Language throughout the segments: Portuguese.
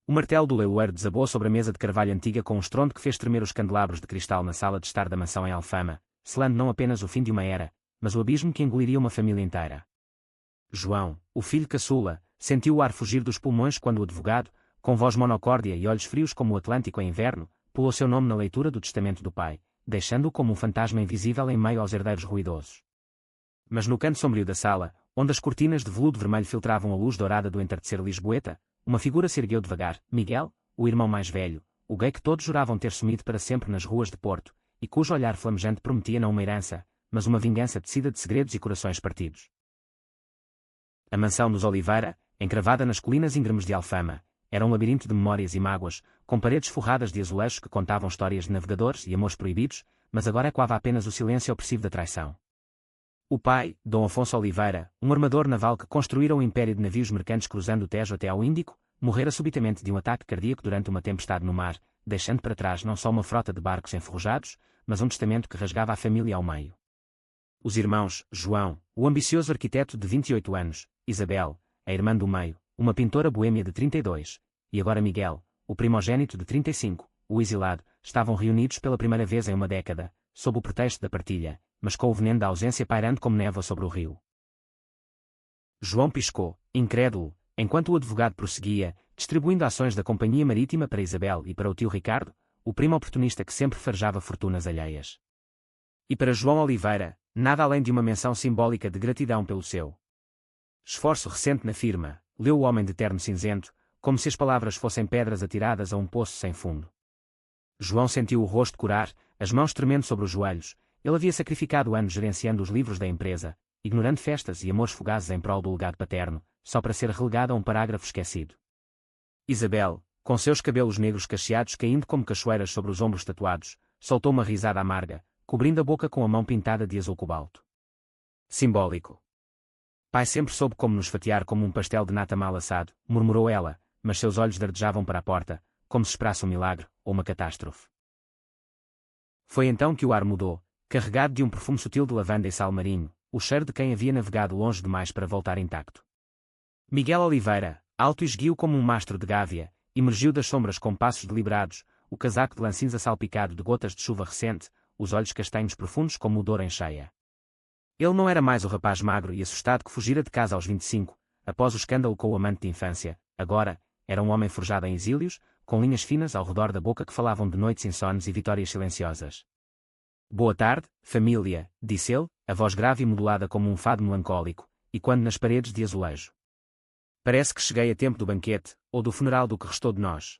O martelo do leiloeiro desabou sobre a mesa de carvalho antiga com um estrondo que fez tremer os candelabros de cristal na sala de estar da mansão em Alfama, selando não apenas o fim de uma era, mas o abismo que engoliria uma família inteira. João, o filho caçula, sentiu o ar fugir dos pulmões quando o advogado, com voz monocórdia e olhos frios como o Atlântico em inverno, pulou seu nome na leitura do testamento do pai, deixando-o como um fantasma invisível em meio aos herdeiros ruidosos. Mas no canto sombrio da sala, onde as cortinas de veludo vermelho filtravam a luz dourada do entardecer lisboeta, uma figura se ergueu devagar, Miguel, o irmão mais velho, o gay que todos juravam ter sumido para sempre nas ruas de Porto, e cujo olhar flamejante prometia não uma herança, mas uma vingança tecida de segredos e corações partidos. A mansão dos Oliveira, encravada nas colinas íngremes de Alfama, era um labirinto de memórias e mágoas, com paredes forradas de azulejos que contavam histórias de navegadores e amores proibidos, mas agora ecoava apenas o silêncio opressivo da traição. O pai, Dom Afonso Oliveira, um armador naval que construíra um império de navios mercantes cruzando o Tejo até ao Índico, morrera subitamente de um ataque cardíaco durante uma tempestade no mar, deixando para trás não só uma frota de barcos enferrujados, mas um testamento que rasgava a família ao meio. Os irmãos, João, o ambicioso arquiteto de 28 anos, Isabel, a irmã do meio, uma pintora boêmia de 32, e agora Miguel, o primogênito de 35, o exilado, estavam reunidos pela primeira vez em uma década, sob o pretexto da partilha, mas com o veneno da ausência pairando como névoa sobre o rio. João piscou, incrédulo, enquanto o advogado prosseguia, distribuindo ações da companhia marítima para Isabel e para o tio Ricardo, o primo oportunista que sempre farejava fortunas alheias. E para João Oliveira, nada além de uma menção simbólica de gratidão pelo seu esforço recente na firma, leu o homem de terno cinzento, como se as palavras fossem pedras atiradas a um poço sem fundo. João sentiu o rosto corar, as mãos tremendo sobre os joelhos. Ele havia sacrificado anos gerenciando os livros da empresa, ignorando festas e amores fugazes em prol do legado paterno, só para ser relegado a um parágrafo esquecido. Isabel, com seus cabelos negros cacheados caindo como cachoeiras sobre os ombros tatuados, soltou uma risada amarga, cobrindo a boca com a mão pintada de azul cobalto. Simbólico. Pai sempre soube como nos fatiar como um pastel de nata mal assado, murmurou ela, mas seus olhos dardejavam para a porta, como se esperasse um milagre, ou uma catástrofe. Foi então que o ar mudou, carregado de um perfume sutil de lavanda e sal marinho, o cheiro de quem havia navegado longe demais para voltar intacto. Miguel Oliveira, alto e esguio como um mastro de gávea, emergiu das sombras com passos deliberados, o casaco de lã cinza salpicado de gotas de chuva recente, os olhos castanhos profundos como o Douro em cheia. Ele não era mais o rapaz magro e assustado que fugira de casa aos 25, após o escândalo com o amante de infância, agora, era um homem forjado em exílios, com linhas finas ao redor da boca que falavam de noites insones e vitórias silenciosas. Boa tarde, família, disse ele, a voz grave e modulada como um fado melancólico, e quando nas paredes de azulejo. Parece que cheguei a tempo do banquete, ou do funeral do que restou de nós.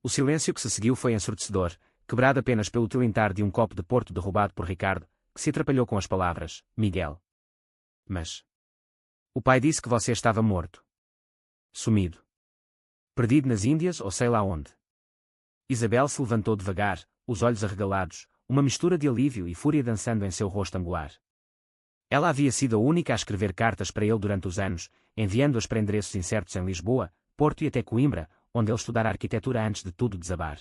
O silêncio que se seguiu foi ensurdecedor, quebrado apenas pelo tilintar de um copo de porto derrubado por Ricardo, que se atrapalhou com as palavras, Miguel. Mas o pai disse que você estava morto. Sumido. Perdido nas Índias ou sei lá onde. Isabel se levantou devagar, os olhos arregalados, uma mistura de alívio e fúria dançando em seu rosto angular. Ela havia sido a única a escrever cartas para ele durante os anos, enviando-as para endereços incertos em Lisboa, Porto e até Coimbra, onde ele estudara arquitetura antes de tudo desabar.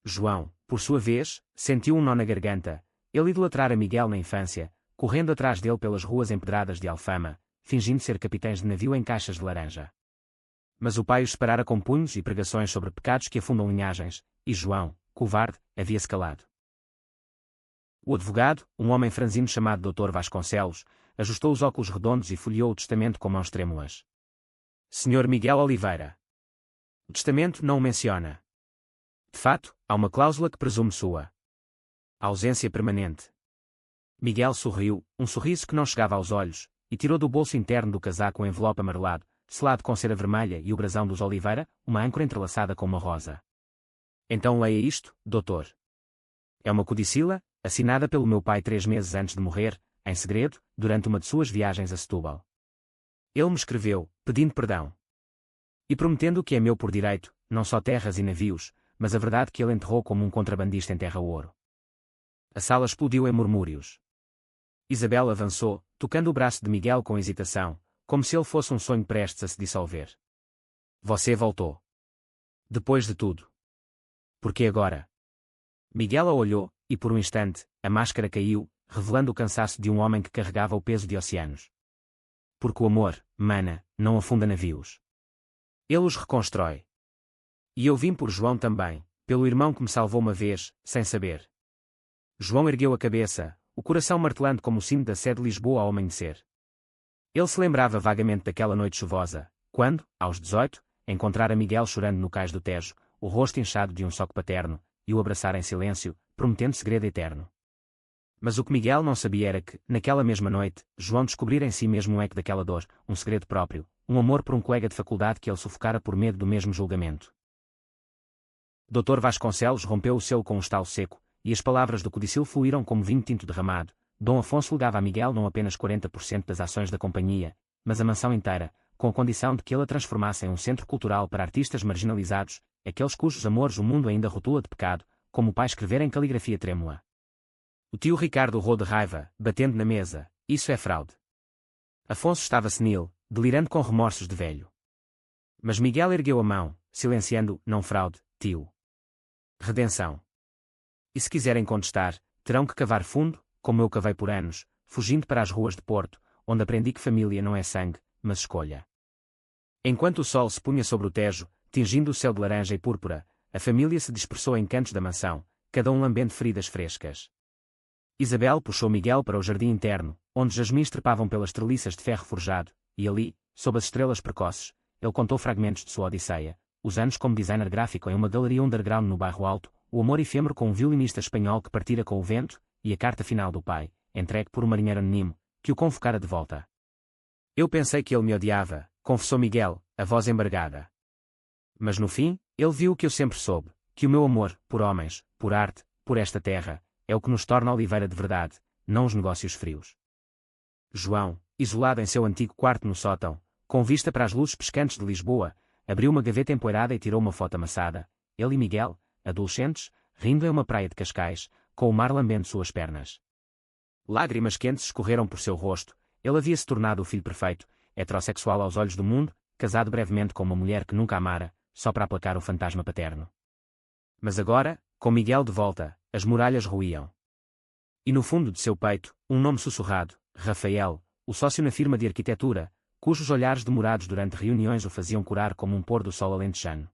João, por sua vez, sentiu um nó na garganta. Ele idolatrara Miguel na infância, correndo atrás dele pelas ruas empedradas de Alfama, fingindo ser capitães de navio em caixas de laranja. Mas o pai os separara com punhos e pregações sobre pecados que afundam linhagens, e João, covarde, havia-se calado. O advogado, um homem franzino chamado Dr. Vasconcelos, ajustou os óculos redondos e folheou o testamento com mãos trêmulas. Sr. Miguel Oliveira. O testamento não o menciona. De fato, há uma cláusula que presume sua ausência permanente. Miguel sorriu, um sorriso que não chegava aos olhos, e tirou do bolso interno do casaco um envelope amarelado, selado com cera vermelha e o brasão dos Oliveira, uma âncora entrelaçada com uma rosa. Então leia isto, doutor. É uma codicila, assinada pelo meu pai 3 meses antes de morrer, em segredo, durante uma de suas viagens a Setúbal. Ele me escreveu, pedindo perdão. E prometendo que é meu por direito, não só terras e navios, mas a verdade que ele enterrou como um contrabandista enterra o ouro. A sala explodiu em murmúrios. Isabel avançou, tocando o braço de Miguel com hesitação, como se ele fosse um sonho prestes a se dissolver. Você voltou. Depois de tudo. Por que agora? Miguel a olhou, e por um instante, a máscara caiu, revelando o cansaço de um homem que carregava o peso de oceanos. Porque o amor, mana, não afunda navios. Ele os reconstrói. E eu vim por João também, pelo irmão que me salvou uma vez, sem saber. João ergueu a cabeça, o coração martelando como o sino da Sé de Lisboa ao amanhecer. Ele se lembrava vagamente daquela noite chuvosa, quando, aos 18, encontrara Miguel chorando no cais do Tejo, o rosto inchado de um soco paterno, e o abraçara em silêncio, prometendo segredo eterno. Mas o que Miguel não sabia era que, naquela mesma noite, João descobrira em si mesmo um eco daquela dor, um segredo próprio, um amor por um colega de faculdade que ele sufocara por medo do mesmo julgamento. Dr. Vasconcelos rompeu o selo com um estalo seco, e as palavras do codicil fluíram como vinho tinto derramado. Dom Afonso legava a Miguel não apenas 40% das ações da companhia, mas a mansão inteira, com a condição de que ele a transformasse em um centro cultural para artistas marginalizados, aqueles cujos amores o mundo ainda rotula de pecado, como o pai escrevera em caligrafia trêmula. O tio Ricardo urrou de raiva, batendo na mesa: "Isso é fraude." Afonso estava senil, delirando com remorsos de velho. Mas Miguel ergueu a mão, silenciando: "Não fraude, tio. Redenção. E se quiserem contestar, terão que cavar fundo, como eu cavei por anos, fugindo para as ruas de Porto, onde aprendi que família não é sangue, mas escolha." Enquanto o sol se punha sobre o Tejo, tingindo o céu de laranja e púrpura, a família se dispersou em cantos da mansão, cada um lambendo feridas frescas. Isabel puxou Miguel para o jardim interno, onde jasmins trepavam pelas treliças de ferro forjado, e ali, sob as estrelas precoces, ele contou fragmentos de sua odisseia, os anos como designer gráfico em uma galeria underground no bairro Alto, o amor efêmero com um violinista espanhol que partira com o vento, e a carta final do pai, entregue por um marinheiro anônimo, que o convocara de volta. "Eu pensei que ele me odiava", confessou Miguel, a voz embargada. "Mas no fim, ele viu o que eu sempre soube, que o meu amor, por homens, por arte, por esta terra, é o que nos torna Oliveira de verdade, não os negócios frios." João, isolado em seu antigo quarto no sótão, com vista para as luzes piscantes de Lisboa, abriu uma gaveta empoeirada e tirou uma foto amassada. Ele e Miguel, adolescentes, rindo em uma praia de Cascais, com o mar lambendo suas pernas. Lágrimas quentes escorreram por seu rosto. Ele havia se tornado o filho perfeito, heterossexual aos olhos do mundo, casado brevemente com uma mulher que nunca amara, só para aplacar o fantasma paterno. Mas agora, com Miguel de volta, as muralhas ruíam. E no fundo de seu peito, um nome sussurrado: Rafael, o sócio na firma de arquitetura, cujos olhares demorados durante reuniões o faziam corar como um pôr do sol alentejano.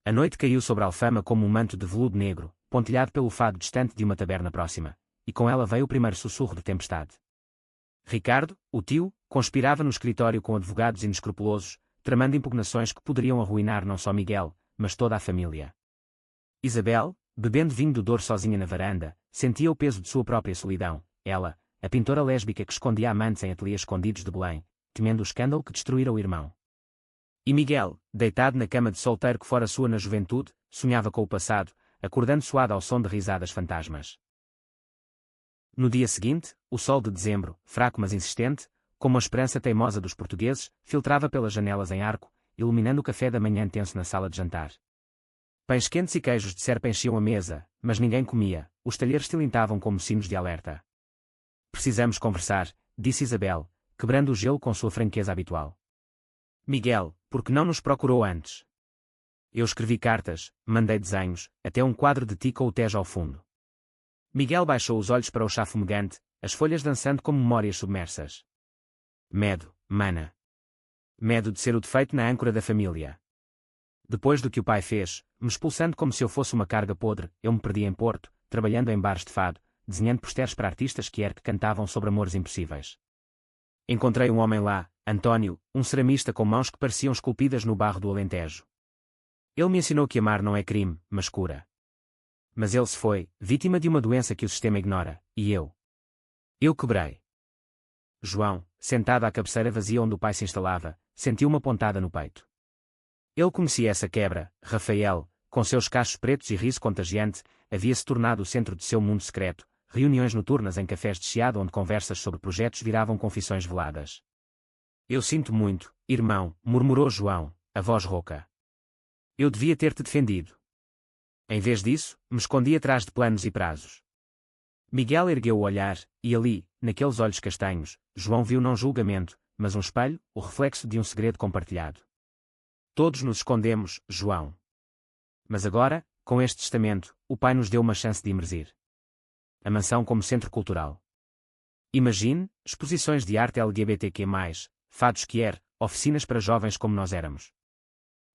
A noite caiu sobre a Alfama como um manto de veludo negro, pontilhado pelo fado distante de uma taberna próxima, e com ela veio o primeiro sussurro de tempestade. Ricardo, o tio, conspirava no escritório com advogados inescrupulosos, tramando impugnações que poderiam arruinar não só Miguel, mas toda a família. Isabel, bebendo vinho do Douro sozinha na varanda, sentia o peso de sua própria solidão. Ela, a pintora lésbica que escondia amantes em ateliês escondidos de Belém, temendo o escândalo que destruíra o irmão. E Miguel, deitado na cama de solteiro que fora sua na juventude, sonhava com o passado, acordando suado ao som de risadas fantasmas. No dia seguinte, o sol de dezembro, fraco mas insistente, como a esperança teimosa dos portugueses, filtrava pelas janelas em arco, iluminando o café da manhã tenso na sala de jantar. Pães quentes e queijos de serpa enchiam a mesa, mas ninguém comia, os talheres tilintavam como sinos de alerta. "Precisamos conversar", disse Isabel, quebrando o gelo com sua franqueza habitual. "Miguel, por que não nos procurou antes? Eu escrevi cartas, mandei desenhos, até um quadro de ti com o Tejo ao fundo." Miguel baixou os olhos para o chá fumegante, as folhas dançando como memórias submersas. "Medo, mana. Medo de ser o defeito na âncora da família. Depois do que o pai fez, me expulsando como se eu fosse uma carga podre, eu me perdi em Porto, trabalhando em bares de fado, desenhando posters para artistas que cantavam sobre amores impossíveis. Encontrei um homem lá, António, um ceramista com mãos que pareciam esculpidas no barro do Alentejo. Ele me ensinou que amar não é crime, mas cura. Mas ele se foi, vítima de uma doença que o sistema ignora, e eu quebrei." João, sentado à cabeceira vazia onde o pai se instalava, sentiu uma pontada no peito. Ele conhecia essa quebra. Rafael, com seus cachos pretos e riso contagiante, havia-se tornado o centro de seu mundo secreto, reuniões noturnas em cafés de chiado onde conversas sobre projetos viravam confissões veladas. "Eu sinto muito, irmão", murmurou João, a voz rouca. "Eu devia ter-te defendido. Em vez disso, me escondi atrás de planos e prazos." Miguel ergueu o olhar, e ali, naqueles olhos castanhos, João viu não julgamento, mas um espelho, o reflexo de um segredo compartilhado. "Todos nos escondemos, João. Mas agora, com este testamento, o pai nos deu uma chance de emergir. A mansão como centro cultural. Imagine, exposições de arte LGBTQ+, fados queer, oficinas para jovens como nós éramos.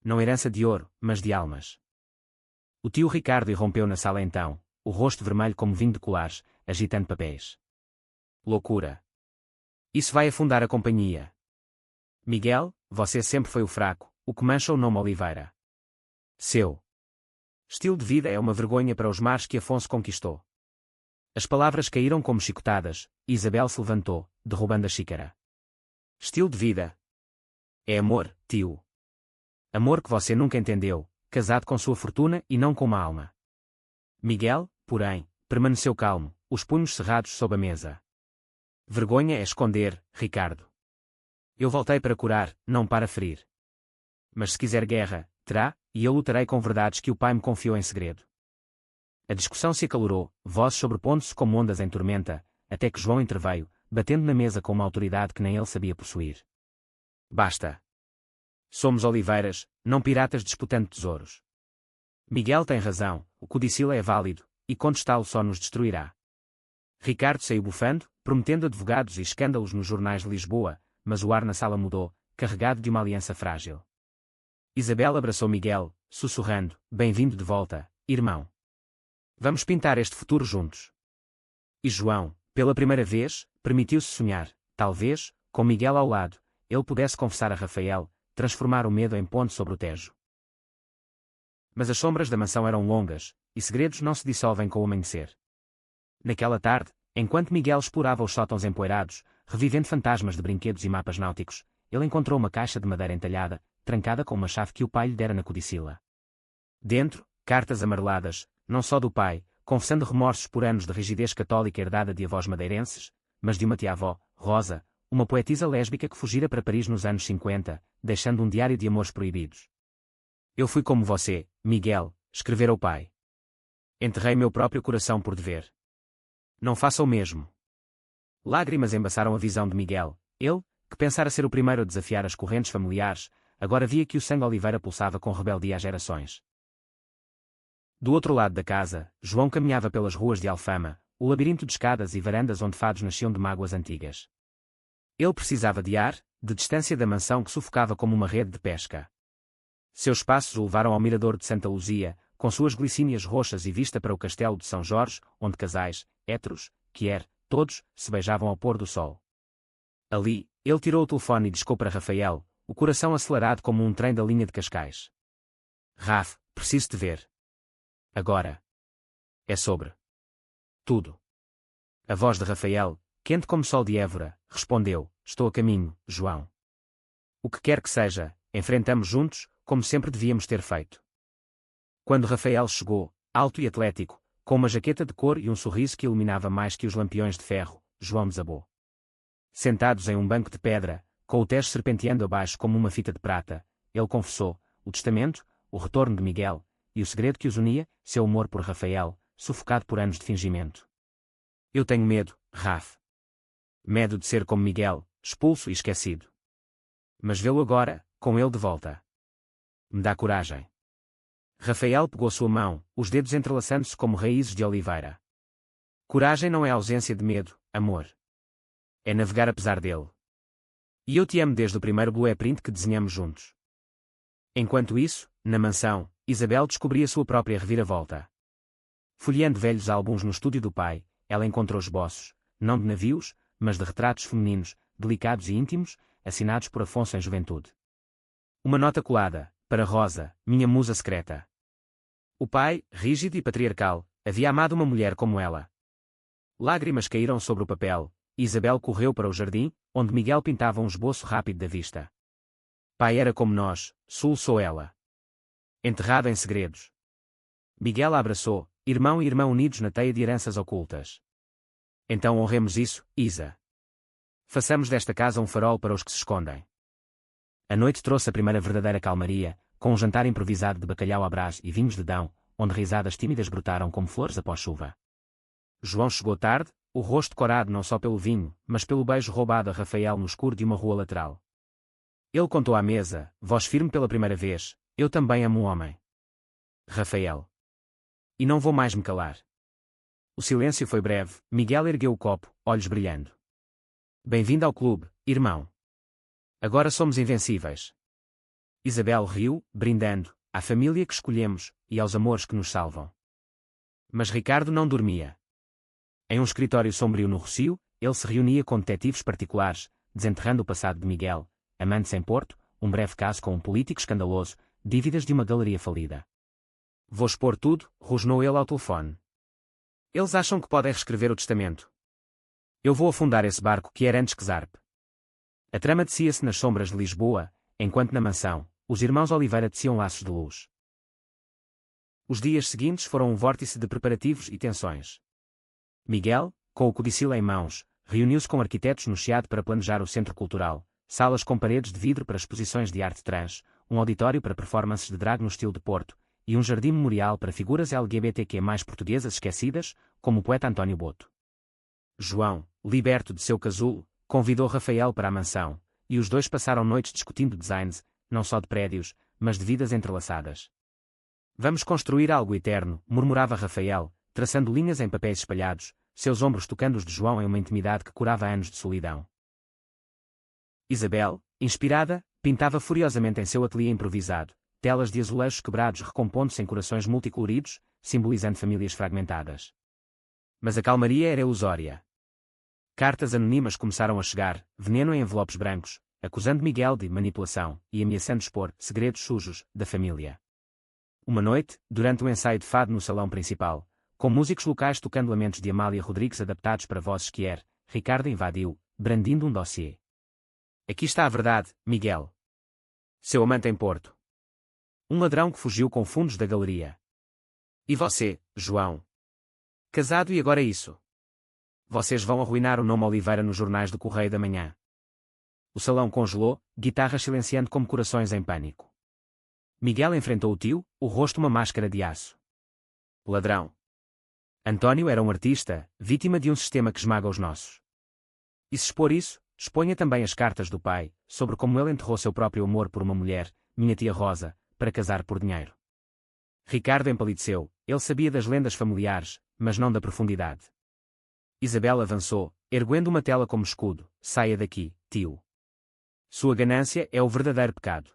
Não herança de ouro, mas de almas. O tio Ricardo irrompeu na sala então, o rosto vermelho como vinho de colares, agitando papéis. Loucura. Isso vai afundar a companhia. Miguel, você sempre foi o fraco, o que mancha o nome Oliveira. Seu estilo de vida é uma vergonha para os mares que Afonso conquistou. As palavras caíram como chicotadas, e Isabel se levantou, derrubando a xícara. Estilo de vida. É amor, tio. Amor que você nunca entendeu, casado com sua fortuna e não com uma alma. Miguel, porém, permaneceu calmo, os punhos cerrados sob a mesa. Vergonha é esconder, Ricardo. Eu voltei para curar, não para ferir. Mas se quiser guerra, terá, e eu lutarei com verdades que o pai me confiou em segredo. A discussão se acalorou, vozes sobrepondo-se como ondas em tormenta, até que João interveio, batendo na mesa com uma autoridade que nem ele sabia possuir. Basta. Somos oliveiras, não piratas disputando tesouros. Miguel tem razão, o codicilo é válido, e contestá-lo só nos destruirá. Ricardo saiu bufando, prometendo advogados e escândalos nos jornais de Lisboa, mas o ar na sala mudou, carregado de uma aliança frágil. Isabel abraçou Miguel, sussurrando, bem-vindo de volta, irmão. Vamos pintar este futuro juntos. E João, pela primeira vez, permitiu-se sonhar, talvez, com Miguel ao lado, ele pudesse confessar a Rafael, transformar o medo em ponte sobre o Tejo. Mas as sombras da mansão eram longas, e segredos não se dissolvem com o amanhecer. Naquela tarde, enquanto Miguel explorava os sótãos empoeirados, revivendo fantasmas de brinquedos e mapas náuticos, ele encontrou uma caixa de madeira entalhada, trancada com uma chave que o pai lhe dera na codicila. Dentro, cartas amareladas, não só do pai, confessando remorsos por anos de rigidez católica herdada de avós madeirenses, mas de uma tia-avó, Rosa, uma poetisa lésbica que fugira para Paris nos anos 50, deixando um diário de amores proibidos. Eu fui como você, Miguel, escrevera o pai. Enterrei meu próprio coração por dever. Não faça o mesmo. Lágrimas embaçaram a visão de Miguel, ele, que pensara ser o primeiro a desafiar as correntes familiares, agora via que o sangue Oliveira pulsava com rebeldia às gerações. Do outro lado da casa, João caminhava pelas ruas de Alfama, o labirinto de escadas e varandas onde fados nasciam de mágoas antigas. Ele precisava de ar, de distância da mansão que sufocava como uma rede de pesca. Seus passos o levaram ao mirador de Santa Luzia, com suas glicínias roxas e vista para o castelo de São Jorge, onde casais, héteros, todos, se beijavam ao pôr do sol. Ali, ele tirou o telefone e discou para Rafael, o coração acelerado como um trem da linha de Cascais. Raf, preciso te ver. Agora. É sobre tudo. A voz de Rafael, quente como sol de Évora, respondeu, estou a caminho, João. O que quer que seja, enfrentamos juntos, como sempre devíamos ter feito. Quando Rafael chegou, alto e atlético, com uma jaqueta de cor e um sorriso que iluminava mais que os lampiões de ferro, João desabou. Sentados em um banco de pedra, com o Tejo serpenteando abaixo como uma fita de prata, ele confessou, o testamento, o retorno de Miguel, e o segredo que os unia, seu amor por Rafael, sufocado por anos de fingimento. Eu tenho medo, Raf. Medo de ser como Miguel, expulso e esquecido. Mas vê-lo agora, com ele de volta. Me dá coragem. Rafael pegou sua mão, os dedos entrelaçando-se como raízes de oliveira. Coragem não é ausência de medo, amor. É navegar apesar dele. E eu te amo desde o primeiro blueprint que desenhamos juntos. Enquanto isso, na mansão, Isabel descobria sua própria reviravolta. Folheando velhos álbuns no estúdio do pai, ela encontrou esboços, não de navios, mas de retratos femininos, delicados e íntimos, assinados por Afonso em juventude. Uma nota colada, para Rosa, minha musa secreta. O pai, rígido e patriarcal, havia amado uma mulher como ela. Lágrimas caíram sobre o papel, e Isabel correu para o jardim, onde Miguel pintava um esboço rápido da vista. Pai era como nós, soluçou ela. Enterrado em segredos. Miguel a abraçou, irmão e irmã unidos na teia de heranças ocultas. Então honremos isso, Isa. Façamos desta casa um farol para os que se escondem. A noite trouxe a primeira verdadeira calmaria, com um jantar improvisado de bacalhau à brás e vinhos de Dão, onde risadas tímidas brotaram como flores após chuva. João chegou tarde, o rosto corado não só pelo vinho, mas pelo beijo roubado a Rafael no escuro de uma rua lateral. Ele contou à mesa, voz firme pela primeira vez, eu também amo um homem. Rafael. E não vou mais me calar. O silêncio foi breve, Miguel ergueu o copo, olhos brilhando. Bem-vindo ao clube, irmão. Agora somos invencíveis. Isabel riu, brindando, à família que escolhemos, e aos amores que nos salvam. Mas Ricardo não dormia. Em um escritório sombrio no Rossio, ele se reunia com detetives particulares, desenterrando o passado de Miguel, amantes em Porto, um breve caso com um político escandaloso, dívidas de uma galeria falida. Vou expor tudo, rosnou ele ao telefone. Eles acham que podem reescrever o testamento. Eu vou afundar esse barco que era antes que zarpe. A trama tecia-se nas sombras de Lisboa, enquanto na mansão, os irmãos Oliveira teciam laços de luz. Os dias seguintes foram um vórtice de preparativos e tensões. Miguel, com o codicilo em mãos, reuniu-se com arquitetos no Chiado para planejar o centro cultural, salas com paredes de vidro para exposições de arte trans, um auditório para performances de drag no estilo de Porto, e um jardim memorial para figuras LGBTQ+ portuguesas esquecidas, como o poeta António Boto. João, liberto de seu casulo, convidou Rafael para a mansão, e os dois passaram noites discutindo designs, não só de prédios, mas de vidas entrelaçadas. Vamos construir algo eterno, murmurava Rafael, traçando linhas em papéis espalhados, seus ombros tocando os de João em uma intimidade que curava anos de solidão. Isabel, inspirada, pintava furiosamente em seu ateliê improvisado, telas de azulejos quebrados recompondo-se em corações multicoloridos, simbolizando famílias fragmentadas. Mas a calmaria era ilusória. Cartas anônimas começaram a chegar, veneno em envelopes brancos, acusando Miguel de manipulação e ameaçando expor segredos sujos da família. Uma noite, durante o ensaio de fado no salão principal, com músicos locais tocando lamentos de Amália Rodrigues adaptados para vozes Quier, Ricardo invadiu, brandindo um dossiê. Aqui está a verdade, Miguel. Seu amante em Porto. Um ladrão que fugiu com fundos da galeria. E você, João? Casado e agora isso. Vocês vão arruinar o nome Oliveira nos jornais do Correio da Manhã. O salão congelou, guitarras silenciando como corações em pânico. Miguel enfrentou o tio, o rosto uma máscara de aço. Ladrão. António era um artista, vítima de um sistema que esmaga os nossos. E se expor isso, exponha também as cartas do pai, sobre como ele enterrou seu próprio amor por uma mulher, minha tia Rosa, para casar por dinheiro. Ricardo empalideceu, ele sabia das lendas familiares, mas não da profundidade. Isabel avançou, erguendo uma tela como escudo, saia daqui, tio. Sua ganância é o verdadeiro pecado.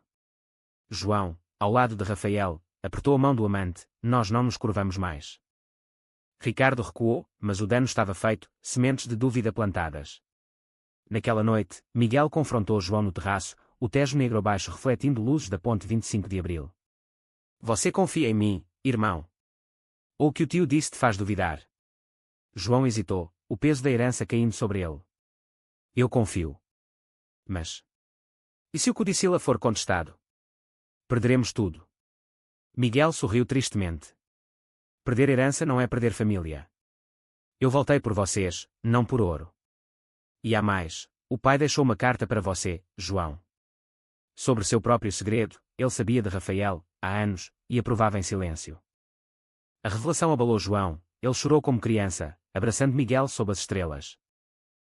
João, ao lado de Rafael, apertou a mão do amante, nós não nos curvamos mais. Ricardo recuou, mas o dano estava feito, sementes de dúvida plantadas. Naquela noite, Miguel confrontou João no terraço, o Tejo negro abaixo refletindo luzes da ponte 25 de Abril. Você confia em mim, irmão? Ou o que o tio disse te faz duvidar? João hesitou, o peso da herança caindo sobre ele. Eu confio. Mas... e se o codicila for contestado? Perderemos tudo. Miguel sorriu tristemente. Perder herança não é perder família. Eu voltei por vocês, não por ouro. E há mais, o pai deixou uma carta para você, João. Sobre seu próprio segredo, ele sabia de Rafael, há anos, e aprovava em silêncio. A revelação abalou João, ele chorou como criança, abraçando Miguel sob as estrelas.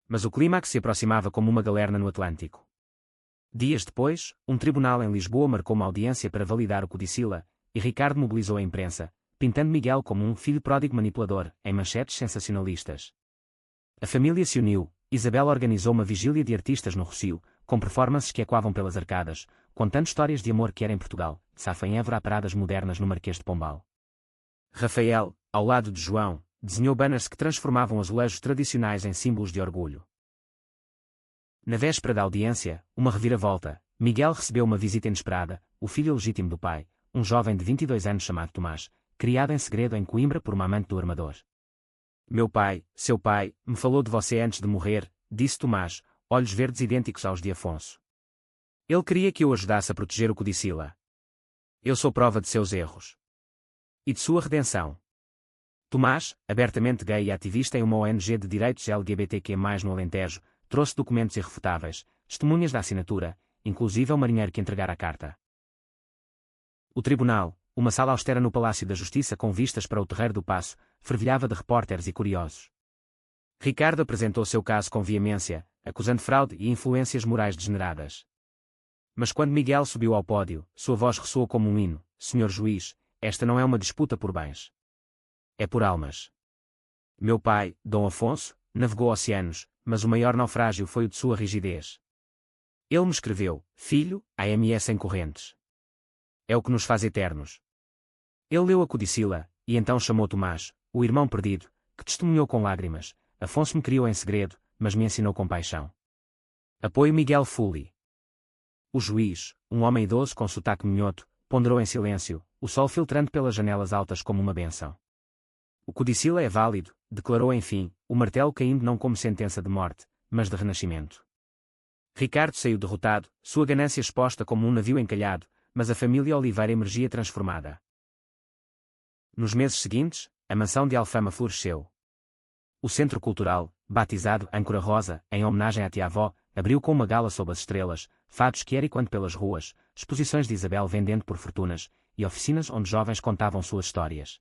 Mas o clímax se aproximava como uma galerna no Atlântico. Dias depois, um tribunal em Lisboa marcou uma audiência para validar o codicila, e Ricardo mobilizou a imprensa, pintando Miguel como um filho pródigo manipulador, em manchetes sensacionalistas. A família se uniu, Isabel organizou uma vigília de artistas no Rossio, com performances que ecoavam pelas arcadas, contando histórias de amor que era em Portugal, Safa em Évora a paradas modernas no Marquês de Pombal. Rafael, ao lado de João, desenhou banners que transformavam azulejos tradicionais em símbolos de orgulho. Na véspera da audiência, uma reviravolta, Miguel recebeu uma visita inesperada, o filho legítimo do pai, um jovem de 22 anos chamado Tomás, criado em segredo em Coimbra por uma amante do armador. Meu pai, seu pai, me falou de você antes de morrer, disse Tomás, olhos verdes idênticos aos de Afonso. Ele queria que eu ajudasse a proteger o codicila. Eu sou prova de seus erros. E de sua redenção. Tomás, abertamente gay e ativista em uma ONG de direitos LGBTQ+, no Alentejo, trouxe documentos irrefutáveis, testemunhas da assinatura, inclusive ao marinheiro que entregara a carta. O tribunal, uma sala austera no Palácio da Justiça com vistas para o Terreiro do Paço, fervilhava de repórteres e curiosos. Ricardo apresentou seu caso com veemência, acusando fraude e influências morais degeneradas. Mas quando Miguel subiu ao pódio, sua voz ressoou como um hino, Senhor Juiz, esta não é uma disputa por bens. É por almas. Meu pai, Dom Afonso, navegou oceanos, mas o maior naufrágio foi o de sua rigidez. Ele me escreveu, filho, AMS em correntes. é o que nos faz eternos. Ele leu a codicila, e então chamou Tomás, o irmão perdido, que testemunhou com lágrimas: Afonso me criou em segredo, mas me ensinou com paixão. Apoio Miguel Fully. O juiz, um homem idoso com sotaque minhoto, ponderou em silêncio, o sol filtrando pelas janelas altas como uma bênção. O codicila é válido, declarou enfim, o martelo caindo não como sentença de morte, mas de renascimento. Ricardo saiu derrotado, sua ganância exposta como um navio encalhado, mas a família Oliveira emergia transformada. Nos meses seguintes, a mansão de Alfama floresceu. O centro cultural, batizado Âncora Rosa, em homenagem à tia-avó, abriu com uma gala sob as estrelas, fados que era e quando pelas ruas, exposições de Isabel vendendo por fortunas, e oficinas onde jovens contavam suas histórias.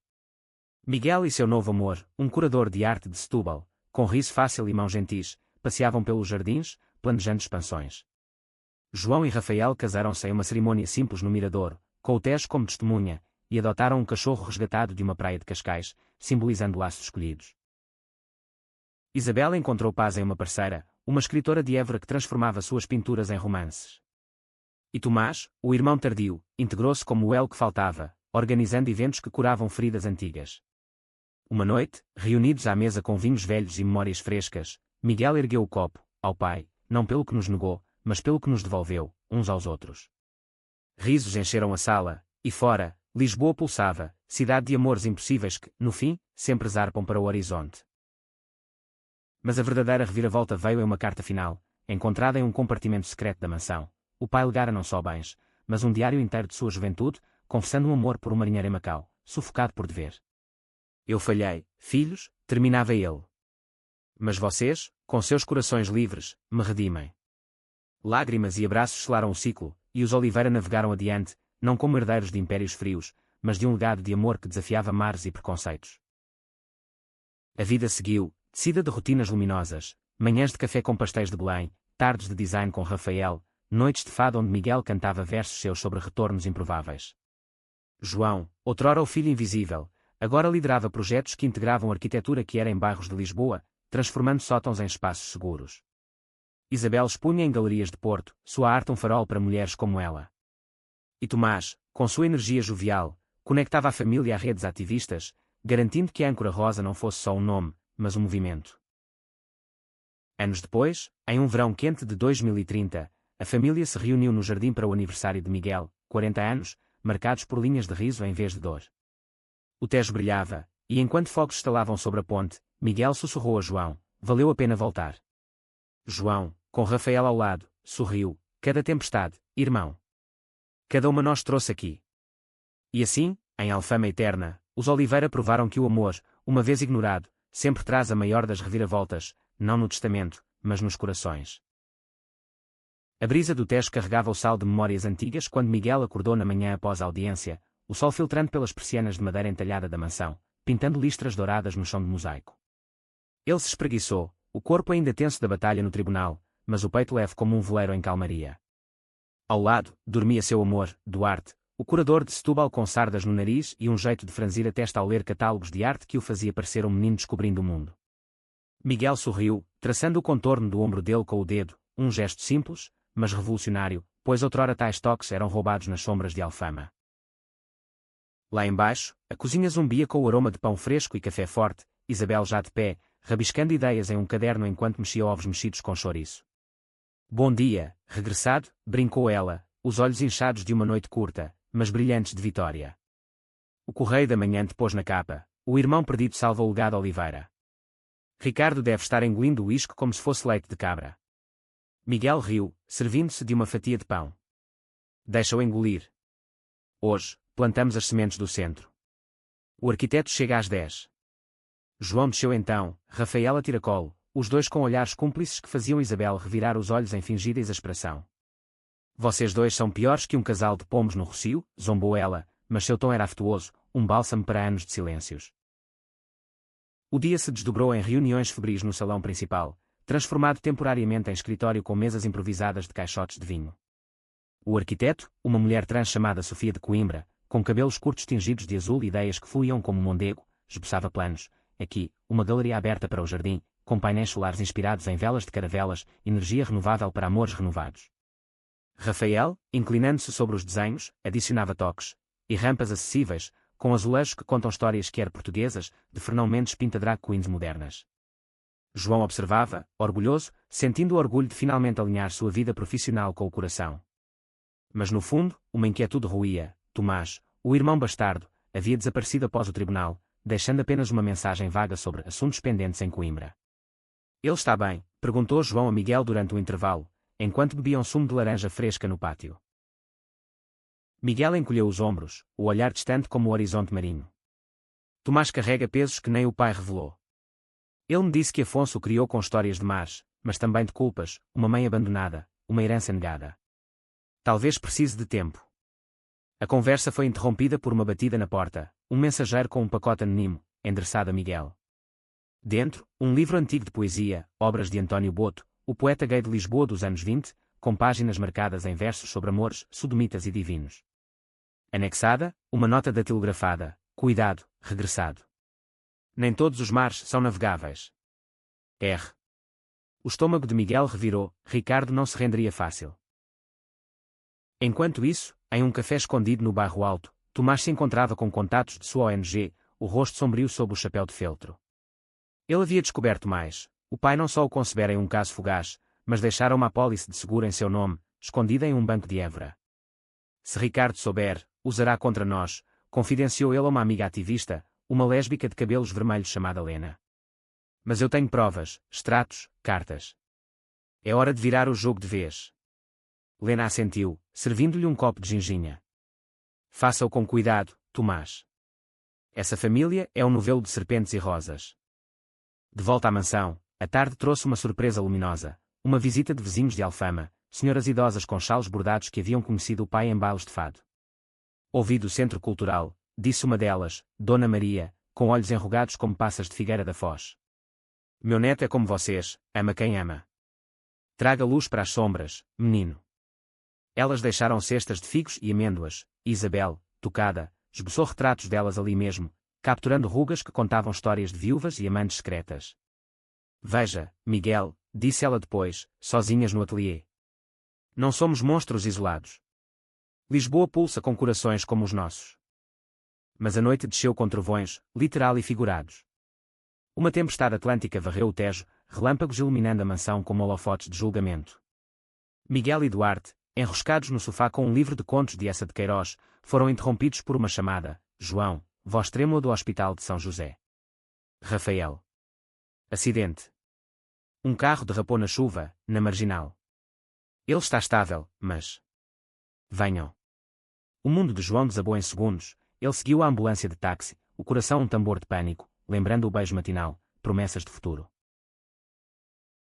Miguel e seu novo amor, um curador de arte de Setúbal, com riso fácil e mãos gentis, passeavam pelos jardins, planejando expansões. João e Rafael casaram-se em uma cerimônia simples no Miradouro, com o Tejo como testemunha, e adotaram um cachorro resgatado de uma praia de Cascais, simbolizando laços escolhidos. Isabel encontrou paz em uma parceira, uma escritora de Évora que transformava suas pinturas em romances. E Tomás, o irmão tardio, integrou-se como o elo que faltava, organizando eventos que curavam feridas antigas. Uma noite, reunidos à mesa com vinhos velhos e memórias frescas, Miguel ergueu o copo, ao pai, não pelo que nos negou, mas pelo que nos devolveu, uns aos outros. Risos encheram a sala, e fora, Lisboa pulsava, cidade de amores impossíveis que, no fim, sempre zarpam para o horizonte. Mas a verdadeira reviravolta veio em uma carta final, encontrada em um compartimento secreto da mansão. O pai legara não só bens, mas um diário inteiro de sua juventude, confessando um amor por um marinheiro em Macau, sufocado por dever. Eu falhei, filhos, terminava ele. Mas vocês, com seus corações livres, me redimem. Lágrimas e abraços selaram o ciclo, e os Oliveira navegaram adiante, não como herdeiros de impérios frios, mas de um legado de amor que desafiava mares e preconceitos. A vida seguiu, tecida de rotinas luminosas, manhãs de café com pastéis de Belém, tardes de design com Rafael, noites de fado onde Miguel cantava versos seus sobre retornos improváveis. João, outrora o filho invisível, agora liderava projetos que integravam arquitetura que era em bairros de Lisboa, transformando sótãos em espaços seguros. Isabel expunha em galerias de Porto, sua arte um farol para mulheres como ela. E Tomás, com sua energia jovial, conectava a família a redes ativistas, garantindo que a Âncora Rosa não fosse só um nome, mas um movimento. Anos depois, em um verão quente de 2030, a família se reuniu no jardim para o aniversário de Miguel, 40 anos, marcados por linhas de riso em vez de dor. O Tejo brilhava, e enquanto fogos estalavam sobre a ponte, Miguel sussurrou a João: valeu a pena voltar. João, com Rafael ao lado, sorriu: cada tempestade, irmão. Cada uma nós trouxe aqui. E assim, em Alfama eterna, os Oliveira provaram que o amor, uma vez ignorado, sempre traz a maior das reviravoltas, não no testamento, mas nos corações. A brisa do Tejo carregava o sal de memórias antigas quando Miguel acordou na manhã após a audiência, o sol filtrando pelas persianas de madeira entalhada da mansão, pintando listras douradas no chão de mosaico. Ele se espreguiçou, o corpo ainda tenso da batalha no tribunal, mas o peito leve como um veleiro em calmaria. Ao lado, dormia seu amor, Duarte, o curador de Setúbal com sardas no nariz e um jeito de franzir a testa ao ler catálogos de arte que o fazia parecer um menino descobrindo o mundo. Miguel sorriu, traçando o contorno do ombro dele com o dedo, um gesto simples, mas revolucionário, pois outrora tais toques eram roubados nas sombras de Alfama. Lá embaixo, a cozinha zumbia com o aroma de pão fresco e café forte, Isabel já de pé, rabiscando ideias em um caderno enquanto mexia ovos mexidos com chouriço. Bom dia, regressado, brincou ela, os olhos inchados de uma noite curta, mas brilhantes de vitória. O Correio da Manhã te pôs na capa, o irmão perdido salva o legado Oliveira. Ricardo deve estar engolindo o uísque como se fosse leite de cabra. Miguel riu, servindo-se de uma fatia de pão. Deixa-o engolir. Hoje, plantamos as sementes do centro. O arquiteto chega às 10. João desceu então, Rafael a tiracolo, os dois com olhares cúmplices que faziam Isabel revirar os olhos em fingida exasperação. Vocês dois são piores que um casal de pombos no Rocio, zombou ela, mas seu tom era afetuoso, um bálsamo para anos de silêncios. O dia se desdobrou em reuniões febris no salão principal, transformado temporariamente em escritório com mesas improvisadas de caixotes de vinho. O arquiteto, uma mulher trans chamada Sofia de Coimbra, com cabelos curtos tingidos de azul e ideias que fluíam como um mondego, esboçava planos. Aqui, uma galeria aberta para o jardim, com painéis solares inspirados em velas de caravelas, energia renovável para amores renovados. Rafael, inclinando-se sobre os desenhos, adicionava toques e rampas acessíveis, com azulejos que contam histórias quer portuguesas, de Fernão Mendes pinta drag queens modernas. João observava, orgulhoso, sentindo o orgulho de finalmente alinhar sua vida profissional com o coração. Mas no fundo, uma inquietude roía. Tomás, o irmão bastardo, havia desaparecido após o tribunal, deixando apenas uma mensagem vaga sobre assuntos pendentes em Coimbra. Ele está bem? Perguntou João a Miguel durante o intervalo, enquanto bebiam sumo de laranja fresca no pátio. Miguel encolheu os ombros, o olhar distante como o horizonte marinho. Tomás carrega pesos que nem o pai revelou. Ele me disse que Afonso o criou com histórias de mares, mas também de culpas, uma mãe abandonada, uma herança negada. Talvez precise de tempo. A conversa foi interrompida por uma batida na porta, um mensageiro com um pacote anónimo, endereçado a Miguel. Dentro, um livro antigo de poesia, obras de António Boto, o poeta gay de Lisboa dos anos 20, com páginas marcadas em versos sobre amores, sodomitas e divinos. Anexada, uma nota datilografada: cuidado, regressado. Nem todos os mares são navegáveis. R. O estômago de Miguel revirou, Ricardo não se renderia fácil. Enquanto isso, em um café escondido no bairro Alto, Tomás se encontrava com contatos de sua ONG, o rosto sombrio sob o chapéu de feltro. Ele havia descoberto mais. O pai não só o concebera em um caso fugaz, mas deixara uma apólice de seguro em seu nome, escondida em um banco de Évora. Se Ricardo souber, usará contra nós, confidenciou ele a uma amiga ativista, uma lésbica de cabelos vermelhos chamada Lena. Mas eu tenho provas, extratos, cartas. É hora de virar o jogo de vez. Lena assentiu, servindo-lhe um copo de ginginha. Faça-o com cuidado, Tomás. Essa família é um novelo de serpentes e rosas. De volta à mansão, a tarde trouxe uma surpresa luminosa, uma visita de vizinhos de Alfama, senhoras idosas com chalos bordados que haviam conhecido o pai em bailes de fado. Ouvi do Centro Cultural, disse uma delas, Dona Maria, com olhos enrugados como passas de figueira da Foz. Meu neto é como vocês, ama quem ama. Traga luz para as sombras, menino. Elas deixaram cestas de figos e amêndoas, e Isabel, tocada, esboçou retratos delas ali mesmo, capturando rugas que contavam histórias de viúvas e amantes secretas. Veja, Miguel, disse ela depois, sozinhas no ateliê. Não somos monstros isolados. Lisboa pulsa com corações como os nossos. Mas a noite desceu com trovões, literal e figurados. Uma tempestade atlântica varreu o Tejo, relâmpagos iluminando a mansão como holofotes de julgamento. Miguel e Duarte, enroscados no sofá com um livro de contos de Essa de Queiroz, foram interrompidos por uma chamada. João, voz trêmula do Hospital de São José. Rafael. Acidente. Um carro derrapou na chuva, na marginal. Ele está estável, mas... Venham. O mundo de João desabou em segundos, ele seguiu a ambulância de táxi, o coração um tambor de pânico, lembrando o beijo matinal, promessas de futuro.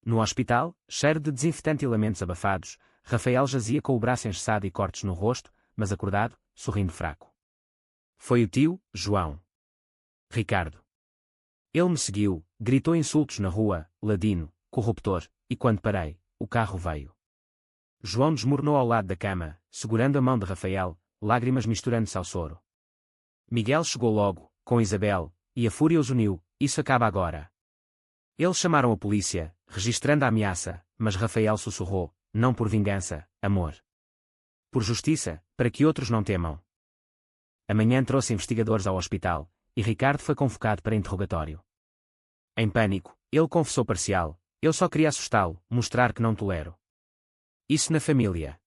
No hospital, cheiro de desinfetante e lamentos abafados, Rafael jazia com o braço engessado e cortes no rosto, mas acordado, sorrindo fraco. Foi o tio, João. Ricardo. Ele me seguiu, gritou insultos na rua, ladino, corruptor, e quando parei, o carro veio. João desmoronou ao lado da cama, segurando a mão de Rafael, lágrimas misturando-se ao soro. Miguel chegou logo, com Isabel, e a fúria os uniu. Isso acaba agora. Eles chamaram a polícia, registrando a ameaça, mas Rafael sussurrou, não por vingança, amor. Por justiça, para que outros não temam. Amanhã trouxe investigadores ao hospital, e Ricardo foi convocado para interrogatório. Em pânico, ele confessou parcial, eu só queria assustá-lo, mostrar que não tolero. Isso na família.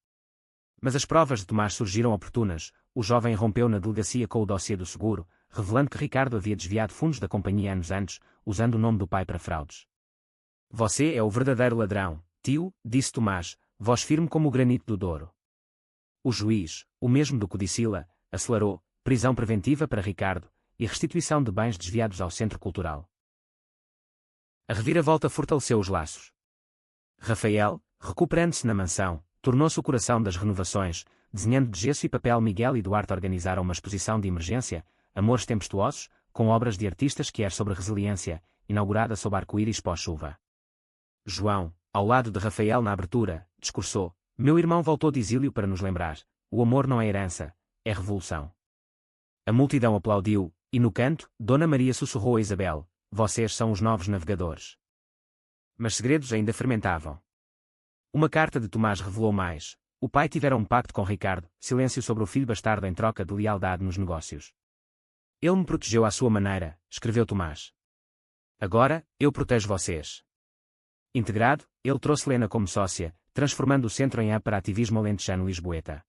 Mas as provas de Tomás surgiram oportunas, o jovem rompeu na delegacia com o dossiê do seguro, revelando que Ricardo havia desviado fundos da companhia anos antes, usando o nome do pai para fraudes. Você é o verdadeiro ladrão, tio, disse Tomás, voz firme como o granito do Douro. O juiz, o mesmo do Codicila, acelerou, prisão preventiva para Ricardo, e restituição de bens desviados ao Centro Cultural. A reviravolta fortaleceu os laços. Rafael, recuperando-se na mansão, tornou-se o coração das renovações, desenhando de gesso e papel. Miguel e Duarte organizaram uma exposição de emergência, Amores Tempestuosos, com obras de artistas que é sobre resiliência, inaugurada sob arco-íris pós-chuva. João, ao lado de Rafael na abertura, discursou, meu irmão voltou de exílio para nos lembrar, o amor não é herança, é revolução. A multidão aplaudiu, e no canto, Dona Maria sussurrou a Isabel, vocês são os novos navegadores. Mas segredos ainda fermentavam. Uma carta de Tomás revelou mais, o pai tivera um pacto com Ricardo, silêncio sobre o filho bastardo em troca de lealdade nos negócios. Ele me protegeu à sua maneira, escreveu Tomás. Agora, eu protejo vocês. Integrado, ele trouxe Lena como sócia, transformando o centro em hub para ativismo alentejano-lisboeta.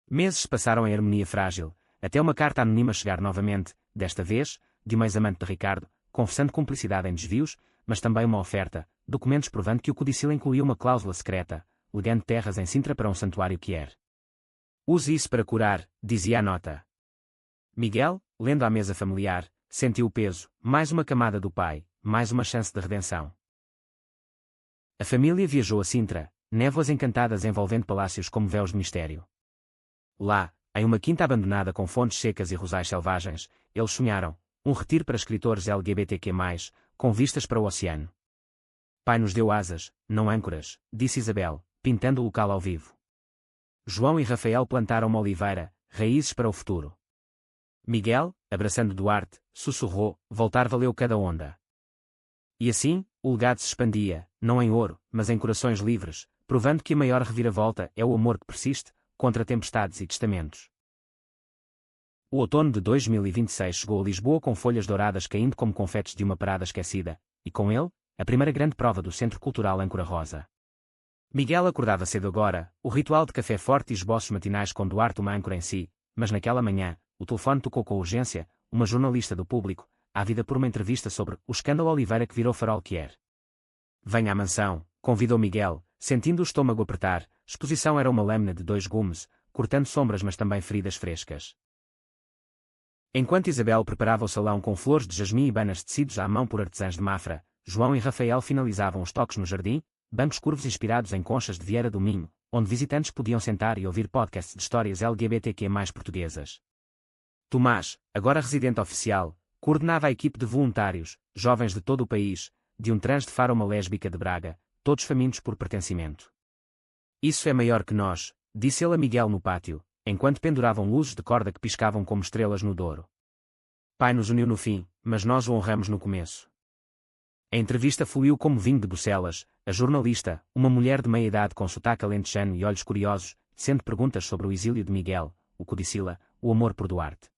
Meses passaram em harmonia frágil, até uma carta anónima chegar novamente, desta vez, de uma ex-amante de Ricardo, confessando cumplicidade em desvios, mas também uma oferta, documentos provando que o codicil incluía uma cláusula secreta, legando terras em Sintra para um santuário quier. Use isso para curar, dizia a nota. Miguel, lendo à mesa familiar, sentiu o peso, mais uma camada do pai, mais uma chance de redenção. A família viajou a Sintra, névoas encantadas envolvendo palácios como véus de mistério. Lá, em uma quinta abandonada com fontes secas e rosais selvagens, eles sonharam, um retiro para escritores LGBTQ+, com vistas para o oceano. Pai nos deu asas, não âncoras, disse Isabel, pintando o local ao vivo. João e Rafael plantaram uma oliveira, raízes para o futuro. Miguel, abraçando Duarte, sussurrou, voltar valeu cada onda. E assim, o legado se expandia, não em ouro, mas em corações livres, provando que a maior reviravolta é o amor que persiste, contra tempestades e testamentos. O outono de 2026 chegou a Lisboa com folhas douradas caindo como confetes de uma parada esquecida, e com ele, a primeira grande prova do Centro Cultural Âncora Rosa. Miguel acordava cedo agora, o ritual de café forte e esboços matinais com Duarte uma âncora em si, mas naquela manhã, o telefone tocou com urgência, uma jornalista do Público, ávida por uma entrevista sobre o escândalo Oliveira que virou farol quier. Venha à mansão, convidou Miguel, sentindo o estômago apertar, exposição era uma lâmina de 2 gumes, cortando sombras mas também feridas frescas. Enquanto Isabel preparava o salão com flores de jasmim e banas tecidos à mão por artesãs de Mafra, João e Rafael finalizavam os toques no jardim, bancos curvos inspirados em conchas de Vieira do Minho, onde visitantes podiam sentar e ouvir podcasts de histórias LGBTQ+ portuguesas. Tomás, agora residente oficial, coordenava a equipe de voluntários, jovens de todo o país, de um trans de Faro a uma lésbica de Braga, todos famintos por pertencimento. Isso é maior que nós, disse ele a Miguel no pátio, enquanto penduravam luzes de corda que piscavam como estrelas no Douro. Pai nos uniu no fim, mas nós o honramos no começo. A entrevista fluiu como vinho de Bucelas, a jornalista, uma mulher de meia idade com sotaque alentejano e olhos curiosos, sendo perguntas sobre o exílio de Miguel, o codicila, o amor por Duarte.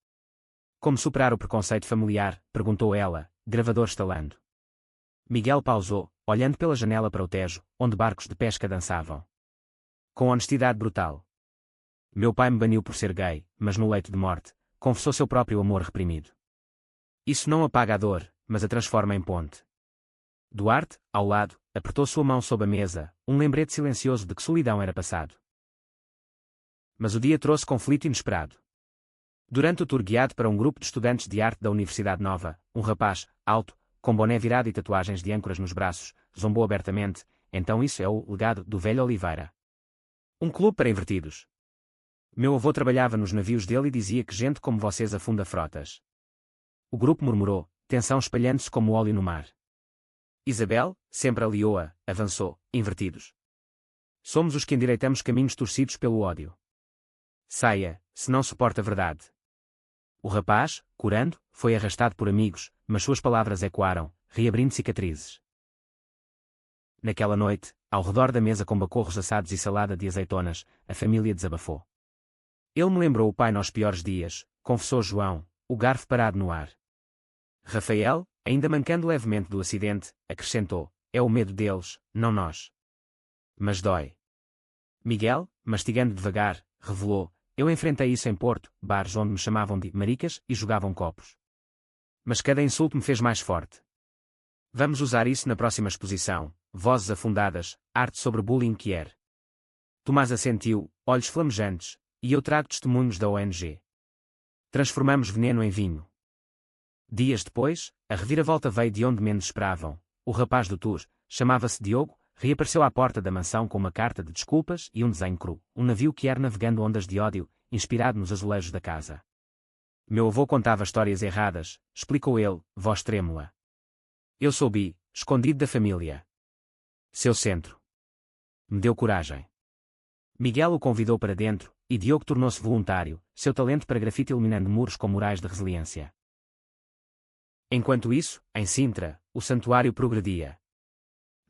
Como superar o preconceito familiar, perguntou ela, gravador estalando. Miguel pausou, olhando pela janela para o Tejo, onde barcos de pesca dançavam. Com honestidade brutal. Meu pai me baniu por ser gay, mas no leito de morte, confessou seu próprio amor reprimido. Isso não apaga a dor, mas a transforma em ponte. Duarte, ao lado, apertou sua mão sob a mesa, um lembrete silencioso de que solidão era passado. Mas o dia trouxe conflito inesperado. Durante o tour guiado para um grupo de estudantes de arte da Universidade Nova, um rapaz, alto, com boné virado e tatuagens de âncoras nos braços, zombou abertamente, então isso é o legado do velho Oliveira. Um clube para invertidos. Meu avô trabalhava nos navios dele e dizia que gente como vocês afunda frotas. O grupo murmurou, tensão espalhando-se como óleo no mar. Isabel, sempre a leoa, avançou, invertidos. Somos os que endireitamos caminhos torcidos pelo ódio. Saia, se não suporta a verdade. O rapaz, corando, foi arrastado por amigos, mas suas palavras ecoaram, reabrindo cicatrizes. Naquela noite, ao redor da mesa com bacorros assados e salada de azeitonas, a família desabafou. Ele me lembrou o pai nos piores dias, confessou João, o garfo parado no ar. Rafael, ainda mancando levemente do acidente, acrescentou, é o medo deles, não nós. Mas dói. Miguel, mastigando devagar, revelou, eu enfrentei isso em Porto, bares onde me chamavam de maricas e jogavam copos. Mas cada insulto me fez mais forte. Vamos usar isso na próxima exposição, Vozes Afundadas, Arte sobre Bullying Quier. Tomás assentiu, olhos flamejantes, e eu trago testemunhos da ONG. Transformamos veneno em vinho. Dias depois, a reviravolta veio de onde menos esperavam. O rapaz do tour, chamava-se Diogo, reapareceu à porta da mansão com uma carta de desculpas e um desenho cru, um navio que era navegando ondas de ódio, inspirado nos azulejos da casa. Meu avô contava histórias erradas, explicou ele, voz trêmula. Eu sou bi, escondido da família. Seu centro. Me deu coragem. Miguel o convidou para dentro, e Diogo tornou-se voluntário, seu talento para grafite iluminando muros com murais de resiliência. Enquanto isso, em Sintra, o santuário progredia.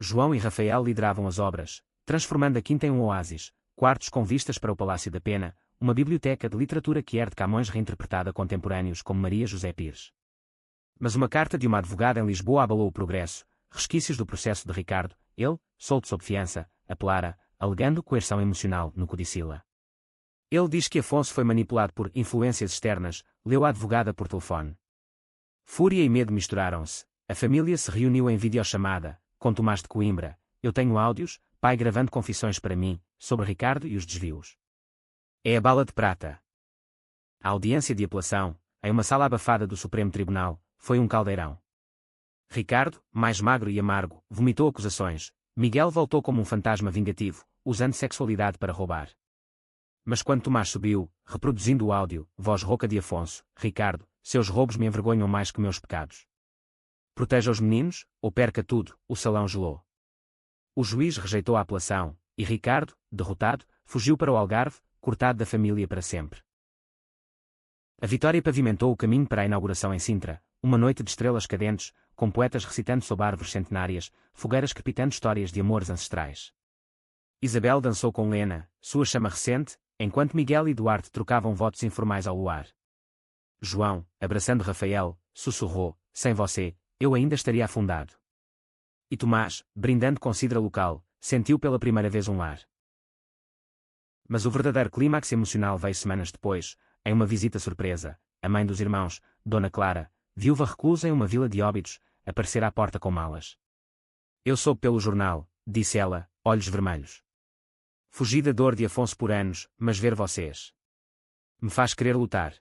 João e Rafael lideravam as obras, transformando a quinta em um oásis, quartos com vistas para o Palácio da Pena, uma biblioteca de literatura que de Camões reinterpretada a contemporâneos como Maria José Pires. Mas uma carta de uma advogada em Lisboa abalou o progresso, resquícios do processo de Ricardo, ele, solto sob fiança, apelara, alegando coerção emocional no codicila. Ele diz que Afonso foi manipulado por influências externas, leu a advogada por telefone. Fúria e medo misturaram-se, a família se reuniu em videochamada, com Tomás de Coimbra, eu tenho áudios, pai gravando confissões para mim, sobre Ricardo e os desvios. É a bala de prata. A audiência de apelação, em uma sala abafada do Supremo Tribunal, foi um caldeirão. Ricardo, mais magro e amargo, vomitou acusações, Miguel voltou como um fantasma vingativo, usando sexualidade para roubar. Mas quando Tomás subiu, reproduzindo o áudio, voz rouca de Afonso, Ricardo, seus roubos me envergonham mais que meus pecados. Proteja os meninos, ou perca tudo, o salão gelou. O juiz rejeitou a apelação, e Ricardo, derrotado, fugiu para o Algarve, cortado da família para sempre. A vitória pavimentou o caminho para a inauguração em Sintra, uma noite de estrelas cadentes, com poetas recitando sob árvores centenárias, fogueiras crepitando histórias de amores ancestrais. Isabel dançou com Lena, sua chama recente, enquanto Miguel e Duarte trocavam votos informais ao luar. João, abraçando Rafael, sussurrou, sem você, eu ainda estaria afundado. E Tomás, brindando com cidra local, sentiu pela primeira vez um lar. Mas o verdadeiro clímax emocional veio semanas depois, em uma visita surpresa, a mãe dos irmãos, Dona Clara, viúva reclusa em uma vila de Óbidos, aparecer à porta com malas. Eu soube pelo jornal, disse ela, olhos vermelhos. Fugi da dor de Afonso por anos, mas ver vocês me faz querer lutar.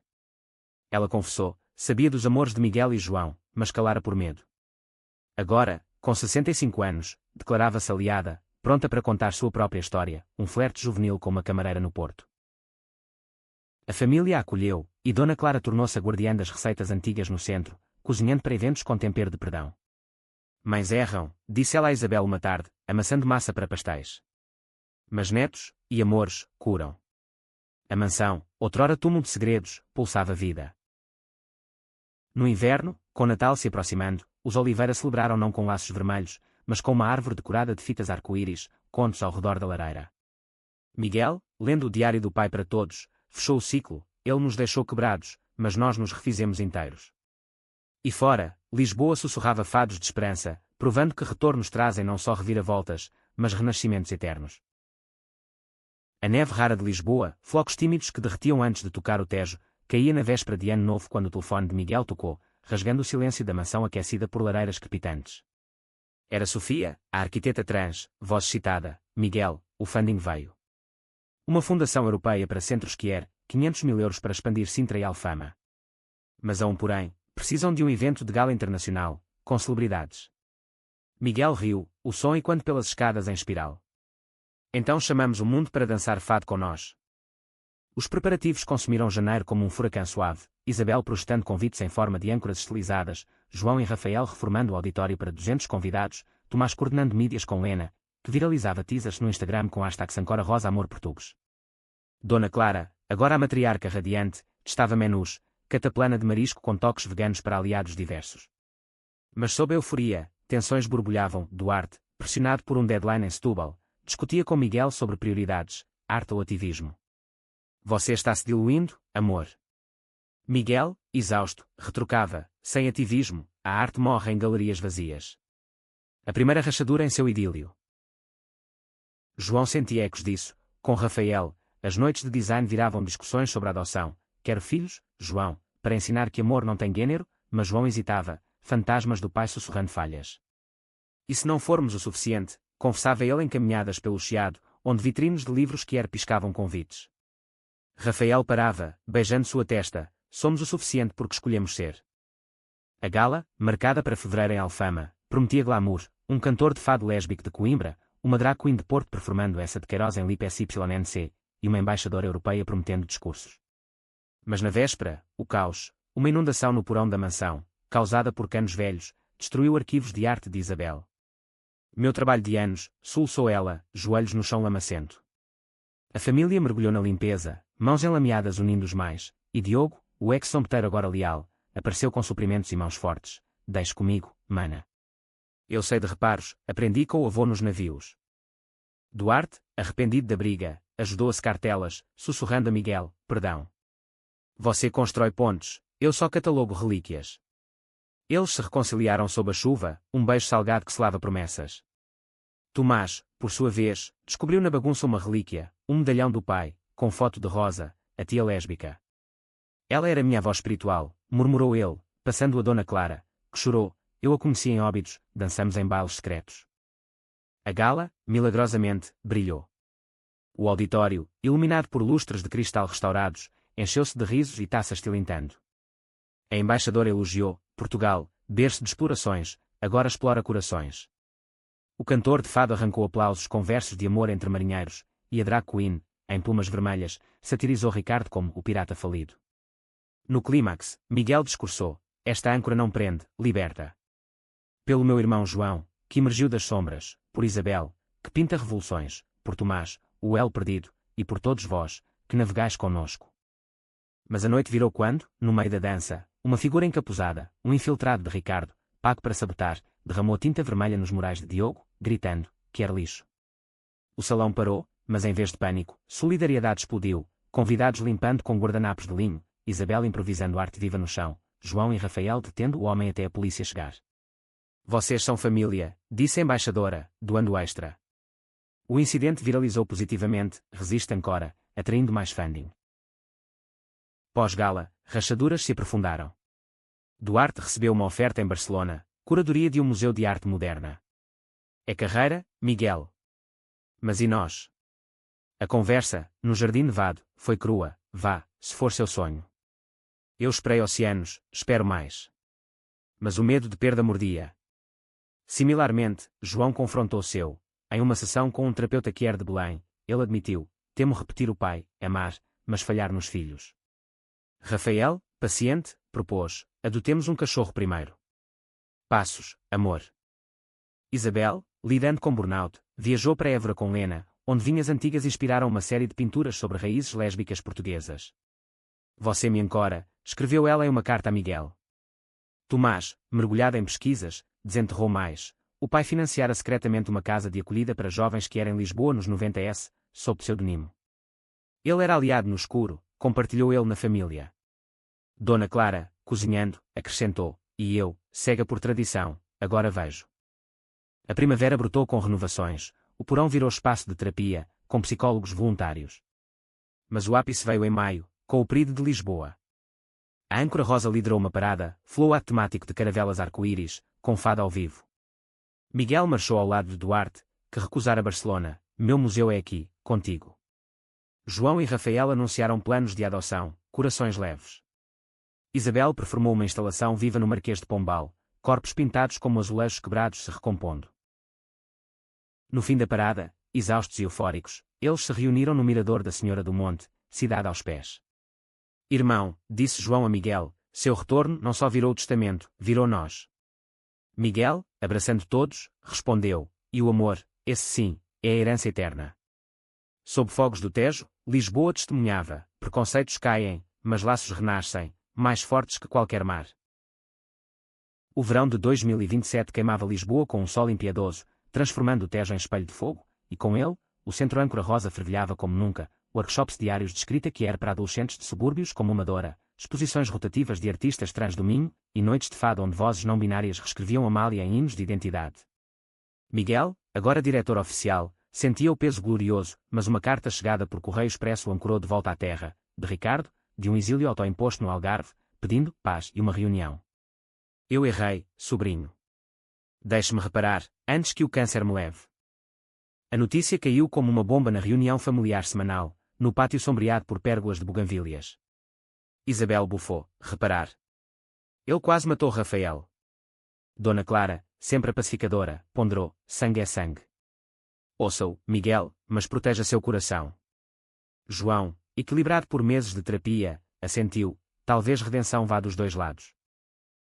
Ela confessou, sabia dos amores de Miguel e João, mas calara por medo. Agora, com 65 anos, declarava-se aliada, pronta para contar sua própria história, um flerte juvenil com uma camareira no Porto. A família a acolheu, e Dona Clara tornou-se a guardiã das receitas antigas no centro, cozinhando para eventos com tempero de perdão. Mães erram, disse ela a Isabel uma tarde, amassando massa para pastéis. Mas netos, e amores, curam. A mansão, outrora túmulo de segredos, pulsava vida. No inverno, com Natal se aproximando, os Oliveira celebraram não com laços vermelhos, mas com uma árvore decorada de fitas arco-íris, contos ao redor da lareira. Miguel, lendo o diário do pai para todos, fechou o ciclo, ele nos deixou quebrados, mas nós nos refizemos inteiros. E fora, Lisboa sussurrava fados de esperança, provando que retornos trazem não só reviravoltas, mas renascimentos eternos. A neve rara de Lisboa, flocos tímidos que derretiam antes de tocar o Tejo, caía na véspera de Ano Novo quando o telefone de Miguel tocou, rasgando o silêncio da mansão aquecida por lareiras crepitantes. Era Sofia, a arquiteta trans, voz excitada, Miguel, o funding veio. Uma fundação europeia para centros quer 500 mil euros para expandir Sintra e Alfama. Mas a porém, precisam de um evento de gala internacional, com celebridades. Miguel riu, o som ecoando pelas escadas em espiral. Então chamamos o mundo para dançar fado com nós. Os preparativos consumiram janeiro como um furacão suave, Isabel protestando convites em forma de âncoras estilizadas, João e Rafael reformando o auditório para 200 convidados, Tomás coordenando mídias com Lena, que viralizava teasers no Instagram com hashtag Sancora Rosa Amor Portugues. Dona Clara, agora a matriarca radiante, testava menus, cataplana de marisco com toques veganos para aliados diversos. Mas sob a euforia, tensões borbulhavam, Duarte, pressionado por um deadline em Setúbal, discutia com Miguel sobre prioridades, arte ou ativismo. Você está se diluindo, amor. Miguel, exausto, retrucava, sem ativismo, a arte morre em galerias vazias. A primeira rachadura em seu idílio. João sentia ecos disso, com Rafael, as noites de design viravam discussões sobre a adoção, quero filhos, João, para ensinar que amor não tem gênero, mas João hesitava, fantasmas do pai sussurrando falhas. E se não formos o suficiente, confessava ele encaminhadas pelo chiado, onde vitrinos de livros piscavam convites. Rafael parava, beijando sua testa, somos o suficiente porque escolhemos ser. A gala, marcada para fevereiro em Alfama, prometia glamour, um cantor de fado lésbico de Coimbra, uma drag queen de Porto performando essa de Queiroz em Lipe SYNC, e uma embaixadora europeia prometendo discursos. Mas na véspera, o caos, uma inundação no porão da mansão, causada por canos velhos, destruiu arquivos de arte de Isabel. Meu trabalho de anos, soluçou ela, joelhos no chão lamacento. A família mergulhou na limpeza, mãos enlameadas unindo os mais, e Diogo, o ex-sompeteiro agora leal, apareceu com suprimentos e mãos fortes. Deixe comigo, mana. Eu sei de reparos, aprendi com o avô nos navios. Duarte, arrependido da briga, ajudou a secar telas, sussurrando a Miguel: perdão. Você constrói pontes, eu só catalogo relíquias. Eles se reconciliaram sob a chuva, um beijo salgado que selava promessas. Tomás, por sua vez, descobriu na bagunça uma relíquia, um medalhão do pai, com foto de Rosa, a tia lésbica. Ela era minha avó espiritual, murmurou ele, passando a Dona Clara, que chorou. Eu a conheci em Óbidos, dançamos em bailes secretos. A gala, milagrosamente, brilhou. O auditório, iluminado por lustres de cristal restaurados, encheu-se de risos e taças tilintando. A embaixadora elogiou: Portugal, berço de explorações, agora explora corações. O cantor de fado arrancou aplausos com versos de amor entre marinheiros, e a drag queen, em plumas vermelhas, satirizou Ricardo como o pirata falido. No clímax, Miguel discursou: esta âncora não prende, liberta. Pelo meu irmão João, que emergiu das sombras, por Isabel, que pinta revoluções, por Tomás, o elo perdido, e por todos vós, que navegais conosco. Mas a noite virou quando, no meio da dança, uma figura encapuzada, um infiltrado de Ricardo, pago para sabotar, derramou tinta vermelha nos murais de Diogo, gritando: que era lixo. O salão parou, mas em vez de pânico, solidariedade explodiu, convidados limpando com guardanapos de linho, Isabel improvisando arte viva no chão, João e Rafael detendo o homem até a polícia chegar. Vocês são família, disse a embaixadora, doando extra. O incidente viralizou positivamente, resiste Ancora, atraindo mais funding. Pós-gala, rachaduras se aprofundaram. Duarte recebeu uma oferta em Barcelona, curadoria de um museu de arte moderna. É carreira, Miguel. Mas e nós? A conversa, no Jardim Nevado, foi crua. Vá, se for seu sonho. Eu esperei oceanos, espero mais. Mas o medo de perda mordia. Similarmente, João confrontou seu. Em uma sessão com um terapeuta que era de Belém, ele admitiu: temo repetir o pai, amar, mas falhar nos filhos. Rafael, paciente, propôs: adotemos um cachorro primeiro. Passos, amor. Isabel, lidando com burnout, viajou para Évora com Lena, onde vinhas antigas inspiraram uma série de pinturas sobre raízes lésbicas portuguesas. Você me ancora, escreveu ela em uma carta a Miguel. Tomás, mergulhado em pesquisas, desenterrou mais. O pai financiara secretamente uma casa de acolhida para jovens que era em Lisboa nos 90s, sob pseudonimo. Ele era aliado no escuro, compartilhou ele na família. Dona Clara, cozinhando, acrescentou: e eu, cega por tradição, agora vejo. A primavera brotou com renovações, o porão virou espaço de terapia, com psicólogos voluntários. Mas o ápice veio em maio, com o PRID de Lisboa. A âncora Rosa liderou uma parada, flow temático de caravelas arco-íris, com fado ao vivo. Miguel marchou ao lado de Duarte, que recusara Barcelona: meu museu é aqui, contigo. João e Rafael anunciaram planos de adoção, corações leves. Isabel performou uma instalação viva no Marquês de Pombal, corpos pintados como azulejos quebrados se recompondo. No fim da parada, exaustos e eufóricos, eles se reuniram no mirador da Senhora do Monte, cidade aos pés. Irmão, disse João a Miguel, seu retorno não só virou o testamento, virou nós. Miguel, abraçando todos, respondeu: e o amor, esse sim, é a herança eterna. Sob fogos do Tejo, Lisboa testemunhava: preconceitos caem, mas laços renascem, mais fortes que qualquer mar. O verão de 2027 queimava Lisboa com um sol impiedoso, transformando o Tejo em espelho de fogo, e com ele, o centro âncora Rosa fervilhava como nunca, workshops diários de escrita que era para adolescentes de subúrbios como uma Dora, exposições rotativas de artistas transdominho, e noites de fado onde vozes não binárias reescreviam Amália em hinos de identidade. Miguel, agora diretor oficial, sentia o peso glorioso, mas uma carta chegada por correio expresso o ancorou de volta à terra, de Ricardo, de um exílio autoimposto no Algarve, pedindo paz e uma reunião. Eu errei, sobrinho. Deixe-me reparar, antes que o câncer me leve. A notícia caiu como uma bomba na reunião familiar semanal, no pátio sombreado por pérgolas de buganvílias. Isabel bufou: reparar. Ele quase matou Rafael. Dona Clara, sempre a pacificadora, ponderou: sangue é sangue. Ouça-o, Miguel, mas proteja seu coração. João, equilibrado por meses de terapia, assentiu: talvez redenção vá dos dois lados.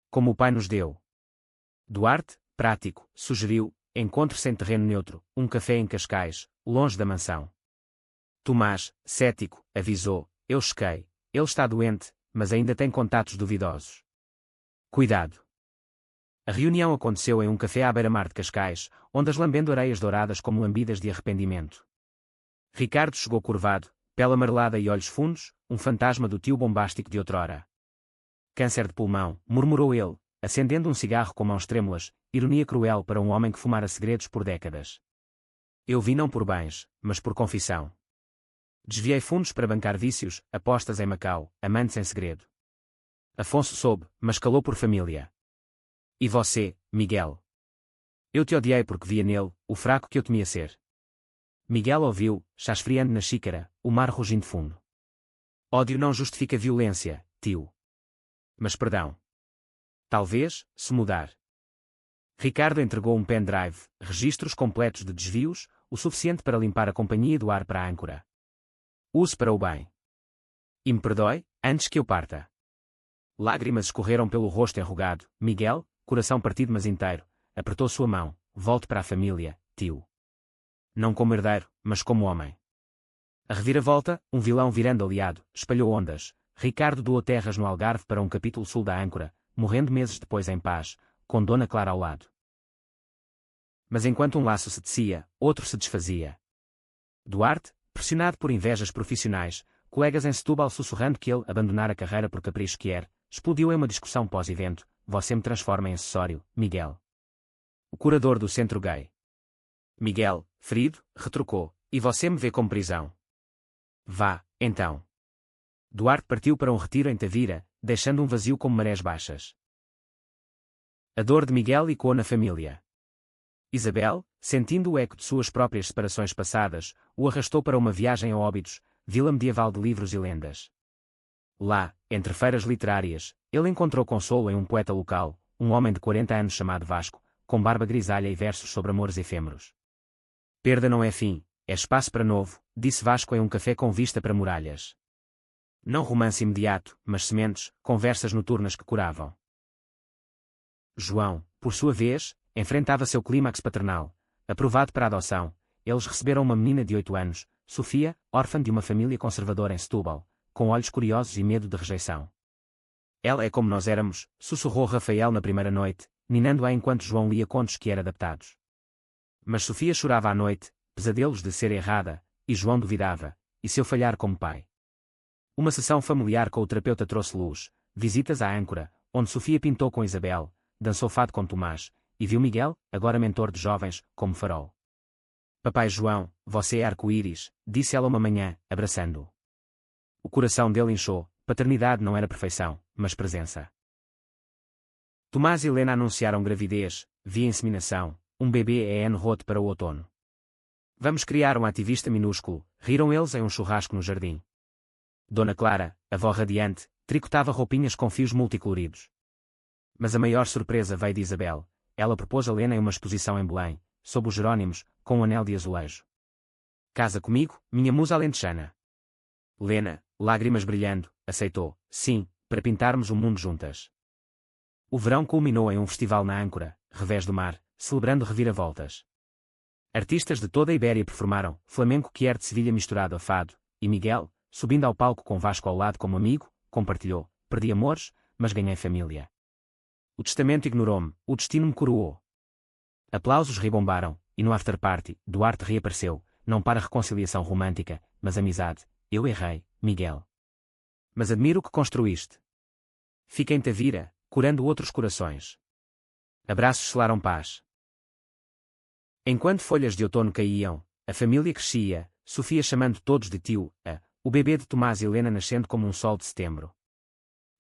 Como o pai nos deu. Duarte, prático, sugeriu: encontre-se em terreno neutro, um café em Cascais, longe da mansão. Tomás, cético, avisou: eu chequei, ele está doente, mas ainda tem contatos duvidosos. Cuidado. A reunião aconteceu em um café à beira-mar de Cascais, ondas lambendo areias douradas como lambidas de arrependimento. Ricardo chegou curvado, pele amarelada e olhos fundos, um fantasma do tio bombástico de outrora. Câncer de pulmão, murmurou ele, acendendo um cigarro com mãos trêmulas, ironia cruel para um homem que fumara segredos por décadas. Eu vi não por bens, mas por confissão. Desviei fundos para bancar vícios, apostas em Macau, amantes em segredo. Afonso soube, mas calou por família. E você, Miguel? Eu te odiei porque via nele, o fraco que eu temia ser. Miguel ouviu, chasfriando na xícara, o mar rugindo fundo. Ódio não justifica violência, tio. Mas perdão. Talvez, se mudar. Ricardo entregou um pendrive, registros completos de desvios, o suficiente para limpar a companhia do ar para a âncora. Use para o bem. E me perdoe, antes que eu parta. Lágrimas escorreram pelo rosto enrugado. Miguel, coração partido mas inteiro, apertou sua mão. Volte para a família, tio. Não como herdeiro, mas como homem. A reviravolta, um vilão virando aliado, espalhou ondas. Ricardo doou terras no Algarve para um capítulo sul da âncora, morrendo meses depois em paz, com Dona Clara ao lado. Mas enquanto um laço se tecia, outro se desfazia. Duarte, pressionado por invejas profissionais, colegas em Setúbal sussurrando que ele abandonara a carreira por capricho que era, explodiu em uma discussão pós-evento. Você me transforma em acessório, Miguel. O curador do centro gay. Miguel, ferido, retrucou, e você me vê como prisão. Vá, então. Duarte partiu para um retiro em Tavira, deixando um vazio como marés baixas. A dor de Miguel ecoou na família. Isabel, sentindo o eco de suas próprias separações passadas, o arrastou para uma viagem a Óbidos, vila medieval de livros e lendas. Lá, entre feiras literárias, ele encontrou consolo em um poeta local, um homem de 40 anos chamado Vasco, com barba grisalha e versos sobre amores efêmeros. Perda não é fim, é espaço para novo, disse Vasco em um café com vista para muralhas. Não romance imediato, mas sementes, conversas noturnas que curavam. João, por sua vez, enfrentava seu clímax paternal. Aprovado para adoção, eles receberam uma menina de 8 anos, Sofia, órfã de uma família conservadora em Setúbal, com olhos curiosos e medo de rejeição. Ela é como nós éramos, sussurrou Rafael na primeira noite, ninando-a enquanto João lia contos que eram adaptados. Mas Sofia chorava à noite, pesadelos de ser errada, e João duvidava, e se eu falhar como pai? Uma sessão familiar com o terapeuta trouxe luz, visitas à âncora, onde Sofia pintou com Isabel, dançou fado com Tomás, e viu Miguel, agora mentor de jovens, como farol. Papai João, você é arco-íris, disse ela uma manhã, abraçando-o. O coração dele inchou, paternidade não era perfeição, mas presença. Tomás e Helena anunciaram gravidez, via inseminação, um bebê é en-route para o outono. Vamos criar um ativista minúsculo, riram eles em um churrasco no jardim. Dona Clara, avó radiante, tricotava roupinhas com fios multicoloridos. Mas a maior surpresa veio de Isabel. Ela propôs a Helena em uma exposição em Belém, sob os Jerónimos, com um anel de azulejo. Casa comigo, minha musa alentejana. Helena, lágrimas brilhando, aceitou, sim, para pintarmos o mundo juntas. O verão culminou em um festival na âncora, revés do mar, celebrando reviravoltas. Artistas de toda a Ibéria performaram, flamenco que era de Sevilha misturado a fado, e Miguel, subindo ao palco com Vasco ao lado como amigo, compartilhou, perdi amores, mas ganhei família. O testamento ignorou-me, o destino me coroou. Aplausos ribombaram, e no after-party, Duarte reapareceu, não para reconciliação romântica, mas amizade. Eu errei, Miguel. Mas admiro o que construíste. Fica em Tavira, curando outros corações. Abraços selaram paz. Enquanto folhas de outono caíam, a família crescia, Sofia chamando todos de tio, o bebê de Tomás e Helena nascendo como um sol de setembro.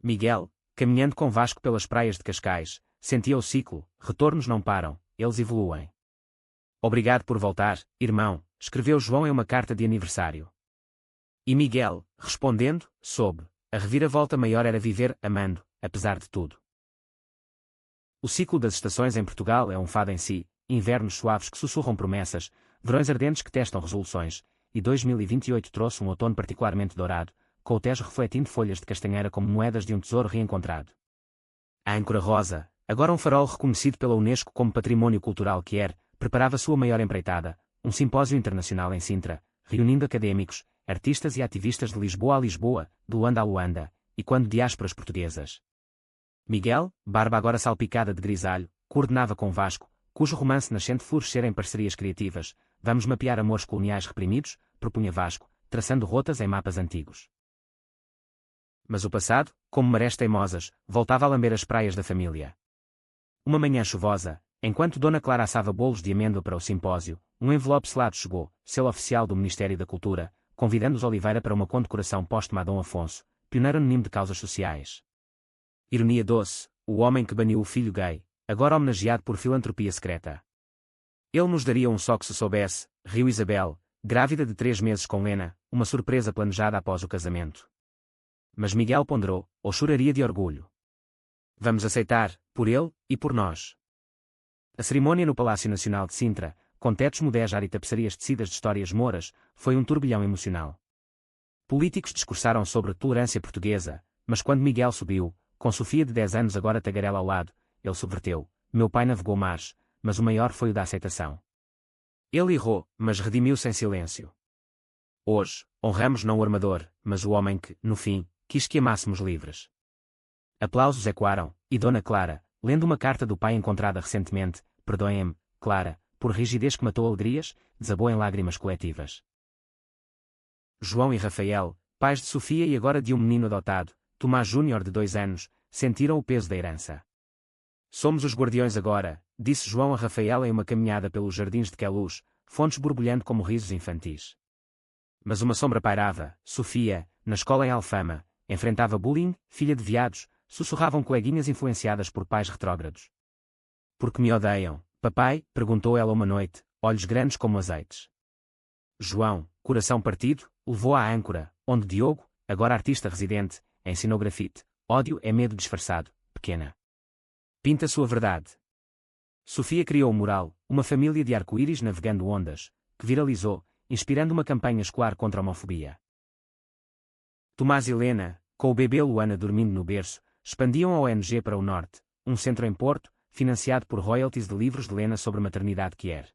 Miguel, caminhando com Vasco pelas praias de Cascais, sentia o ciclo, retornos não param, eles evoluem. Obrigado por voltar, irmão, escreveu João em uma carta de aniversário. E Miguel, respondendo, soube, a reviravolta maior era viver amando, apesar de tudo. O ciclo das estações em Portugal é um fado em si, invernos suaves que sussurram promessas, verões ardentes que testam resoluções, e 2028 trouxe um outono particularmente dourado, com o Tejo refletindo folhas de castanheira como moedas de um tesouro reencontrado. A âncora rosa, agora um farol reconhecido pela Unesco como patrimônio cultural que era, preparava sua maior empreitada, um simpósio internacional em Sintra, reunindo académicos, artistas e ativistas de Lisboa a Lisboa, de Luanda a Luanda, e quando diásporas portuguesas. Miguel, barba agora salpicada de grisalho, coordenava com Vasco, cujo romance nascente florescera em parcerias criativas. Vamos mapear amores coloniais reprimidos, propunha Vasco, traçando rotas em mapas antigos. Mas o passado, como marés teimosas, voltava a lamber as praias da família. Uma manhã chuvosa, enquanto Dona Clara assava bolos de amêndoa para o simpósio, um envelope selado chegou, selo oficial do Ministério da Cultura, convidando os Oliveira para uma condecoração póstuma a Dom Afonso, pioneiro anónimo de causas sociais. Ironia doce, o homem que baniu o filho gay, agora homenageado por filantropia secreta. Ele nos daria um só que se soubesse, riu Isabel, grávida de 3 meses com Lena, uma surpresa planejada após o casamento. Mas Miguel ponderou, ou choraria de orgulho. Vamos aceitar, por ele, e por nós. A cerimônia no Palácio Nacional de Sintra, com tetos mudéjar e tapeçarias tecidas de histórias mouras, foi um turbilhão emocional. Políticos discursaram sobre a tolerância portuguesa, mas quando Miguel subiu, com Sofia de 10 anos agora tagarela ao lado, ele subverteu: meu pai navegou mares, mas o maior foi o da aceitação. Ele errou, mas redimiu-se em silêncio. Hoje, honramos não o armador, mas o homem que, no fim, quis que amássemos livres. Aplausos ecoaram, e Dona Clara, lendo uma carta do pai encontrada recentemente, perdoem-me, Clara, por rigidez que matou alegrias, desabou em lágrimas coletivas. João e Rafael, pais de Sofia e agora de um menino adotado, Tomás Júnior de 2 anos, sentiram o peso da herança. Somos os guardiões agora, disse João a Rafael em uma caminhada pelos jardins de Queluz, fontes borbulhando como risos infantis. Mas uma sombra pairava: Sofia, na escola em Alfama, enfrentava bullying, filha de viados, sussurravam coleguinhas influenciadas por pais retrógrados. Por que me odeiam, papai? Perguntou ela uma noite, olhos grandes como azeites. João, coração partido, levou-a à âncora, onde Diogo, agora artista residente, ensinou grafite. Ódio é medo disfarçado, pequena. Pinta sua verdade. Sofia criou um mural, uma família de arco-íris navegando ondas, que viralizou, inspirando uma campanha escolar contra a homofobia. Tomás e Helena, com o bebê Luana dormindo no berço, expandiam a ONG para o norte, um centro em Porto, financiado por royalties de livros de Lena sobre maternidade queer.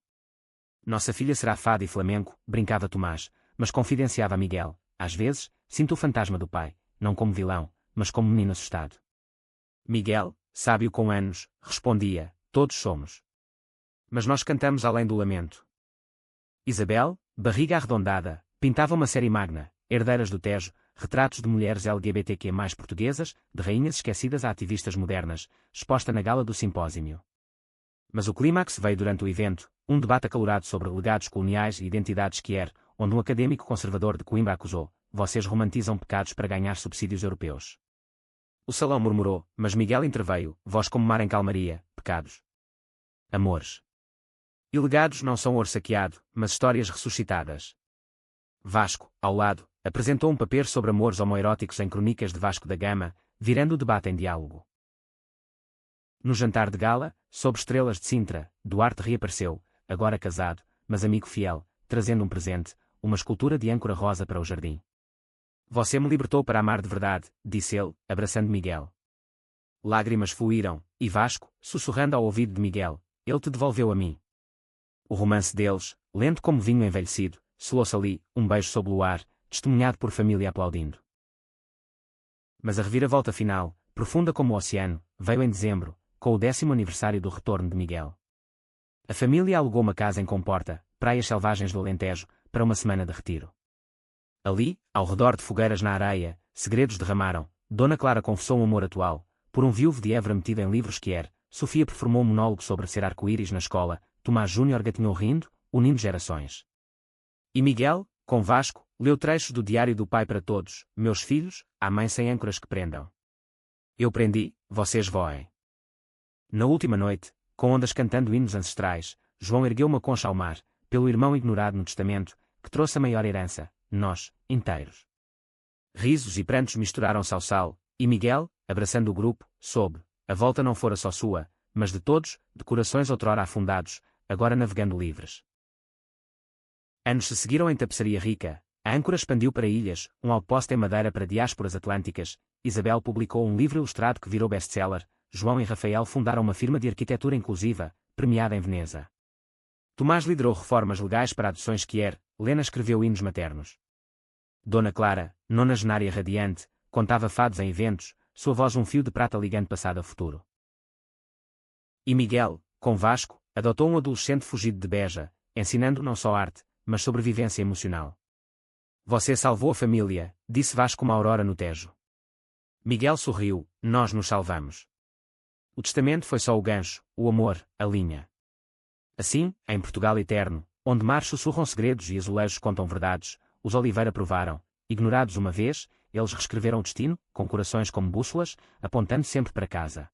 Nossa filha será fada e flamenco, brincava Tomás, mas confidenciava a Miguel: às vezes, sinto o fantasma do pai, não como vilão, mas como menino assustado. Miguel, sábio com anos, respondia: todos somos. Mas nós cantamos além do lamento. Isabel, barriga arredondada, pintava uma série magna, Herdeiras do Tejo, retratos de mulheres LGBTQ+ portuguesas, de rainhas esquecidas a ativistas modernas, exposta na gala do simpósio. Mas o clímax veio durante o evento, um debate acalorado sobre legados coloniais e identidades queer, onde um académico conservador de Coimbra acusou: vocês romantizam pecados para ganhar subsídios europeus. O salão murmurou, mas Miguel interveio: vós como mar em calmaria, pecados. Amores. E legados não são ouro saqueado, mas histórias ressuscitadas. Vasco, ao lado, apresentou um paper sobre amores homoeróticos em Crônicas de Vasco da Gama, virando o debate em diálogo. No jantar de gala, sob estrelas de Sintra, Duarte reapareceu, agora casado, mas amigo fiel, trazendo um presente, uma escultura de âncora rosa para o jardim. Você me libertou para amar de verdade, disse ele, abraçando Miguel. Lágrimas fluíram, e Vasco, sussurrando ao ouvido de Miguel: ele te devolveu a mim. O romance deles, lento como vinho envelhecido, selou-se ali, um beijo sob o luar, testemunhado por família aplaudindo. Mas a reviravolta final, profunda como o oceano, veio em dezembro, com o 10º aniversário do retorno de Miguel. A família alugou uma casa em Comporta, praias selvagens do Alentejo, para uma semana de retiro. Ali, ao redor de fogueiras na areia, segredos derramaram. Dona Clara confessou um amor atual, por um viúvo de Évora metido em livros queer. Sofia performou um monólogo sobre ser arco-íris na escola. Tomás Júnior gatinhou rindo, unindo gerações. E Miguel, com Vasco, leu trechos do Diário do Pai para todos: meus filhos, há mãe sem âncoras que prendam. Eu prendi, vocês voem. Na última noite, com ondas cantando hinos ancestrais, João ergueu uma concha ao mar, pelo irmão ignorado no testamento, que trouxe a maior herança, nós, inteiros. Risos e prantos misturaram-se ao sal, e Miguel, abraçando o grupo, soube: a volta não fora só sua, mas de todos, de corações outrora afundados, agora navegando livres. Anos se seguiram em tapeçaria rica, a âncora expandiu para ilhas, um alposte em madeira para diásporas atlânticas. Isabel publicou um livro ilustrado que virou best-seller. João e Rafael fundaram uma firma de arquitetura inclusiva, premiada em Veneza. Tomás liderou reformas legais para adoções queer. Lena escreveu hinos maternos. Dona Clara, nonagenária radiante, contava fados em eventos, sua voz um fio de prata ligando passado a futuro. E Miguel, com Vasco, adotou um adolescente fugido de Beja, ensinando não só arte, mas sobrevivência emocional. Você salvou a família, disse Vasco uma aurora no Tejo. Miguel sorriu, nós nos salvamos. O testamento foi só o gancho, o amor, a linha. Assim, em Portugal eterno, onde mares sussurram segredos e azulejos contam verdades, os Oliveira provaram, ignorados uma vez, eles reescreveram o destino, com corações como bússolas, apontando sempre para casa.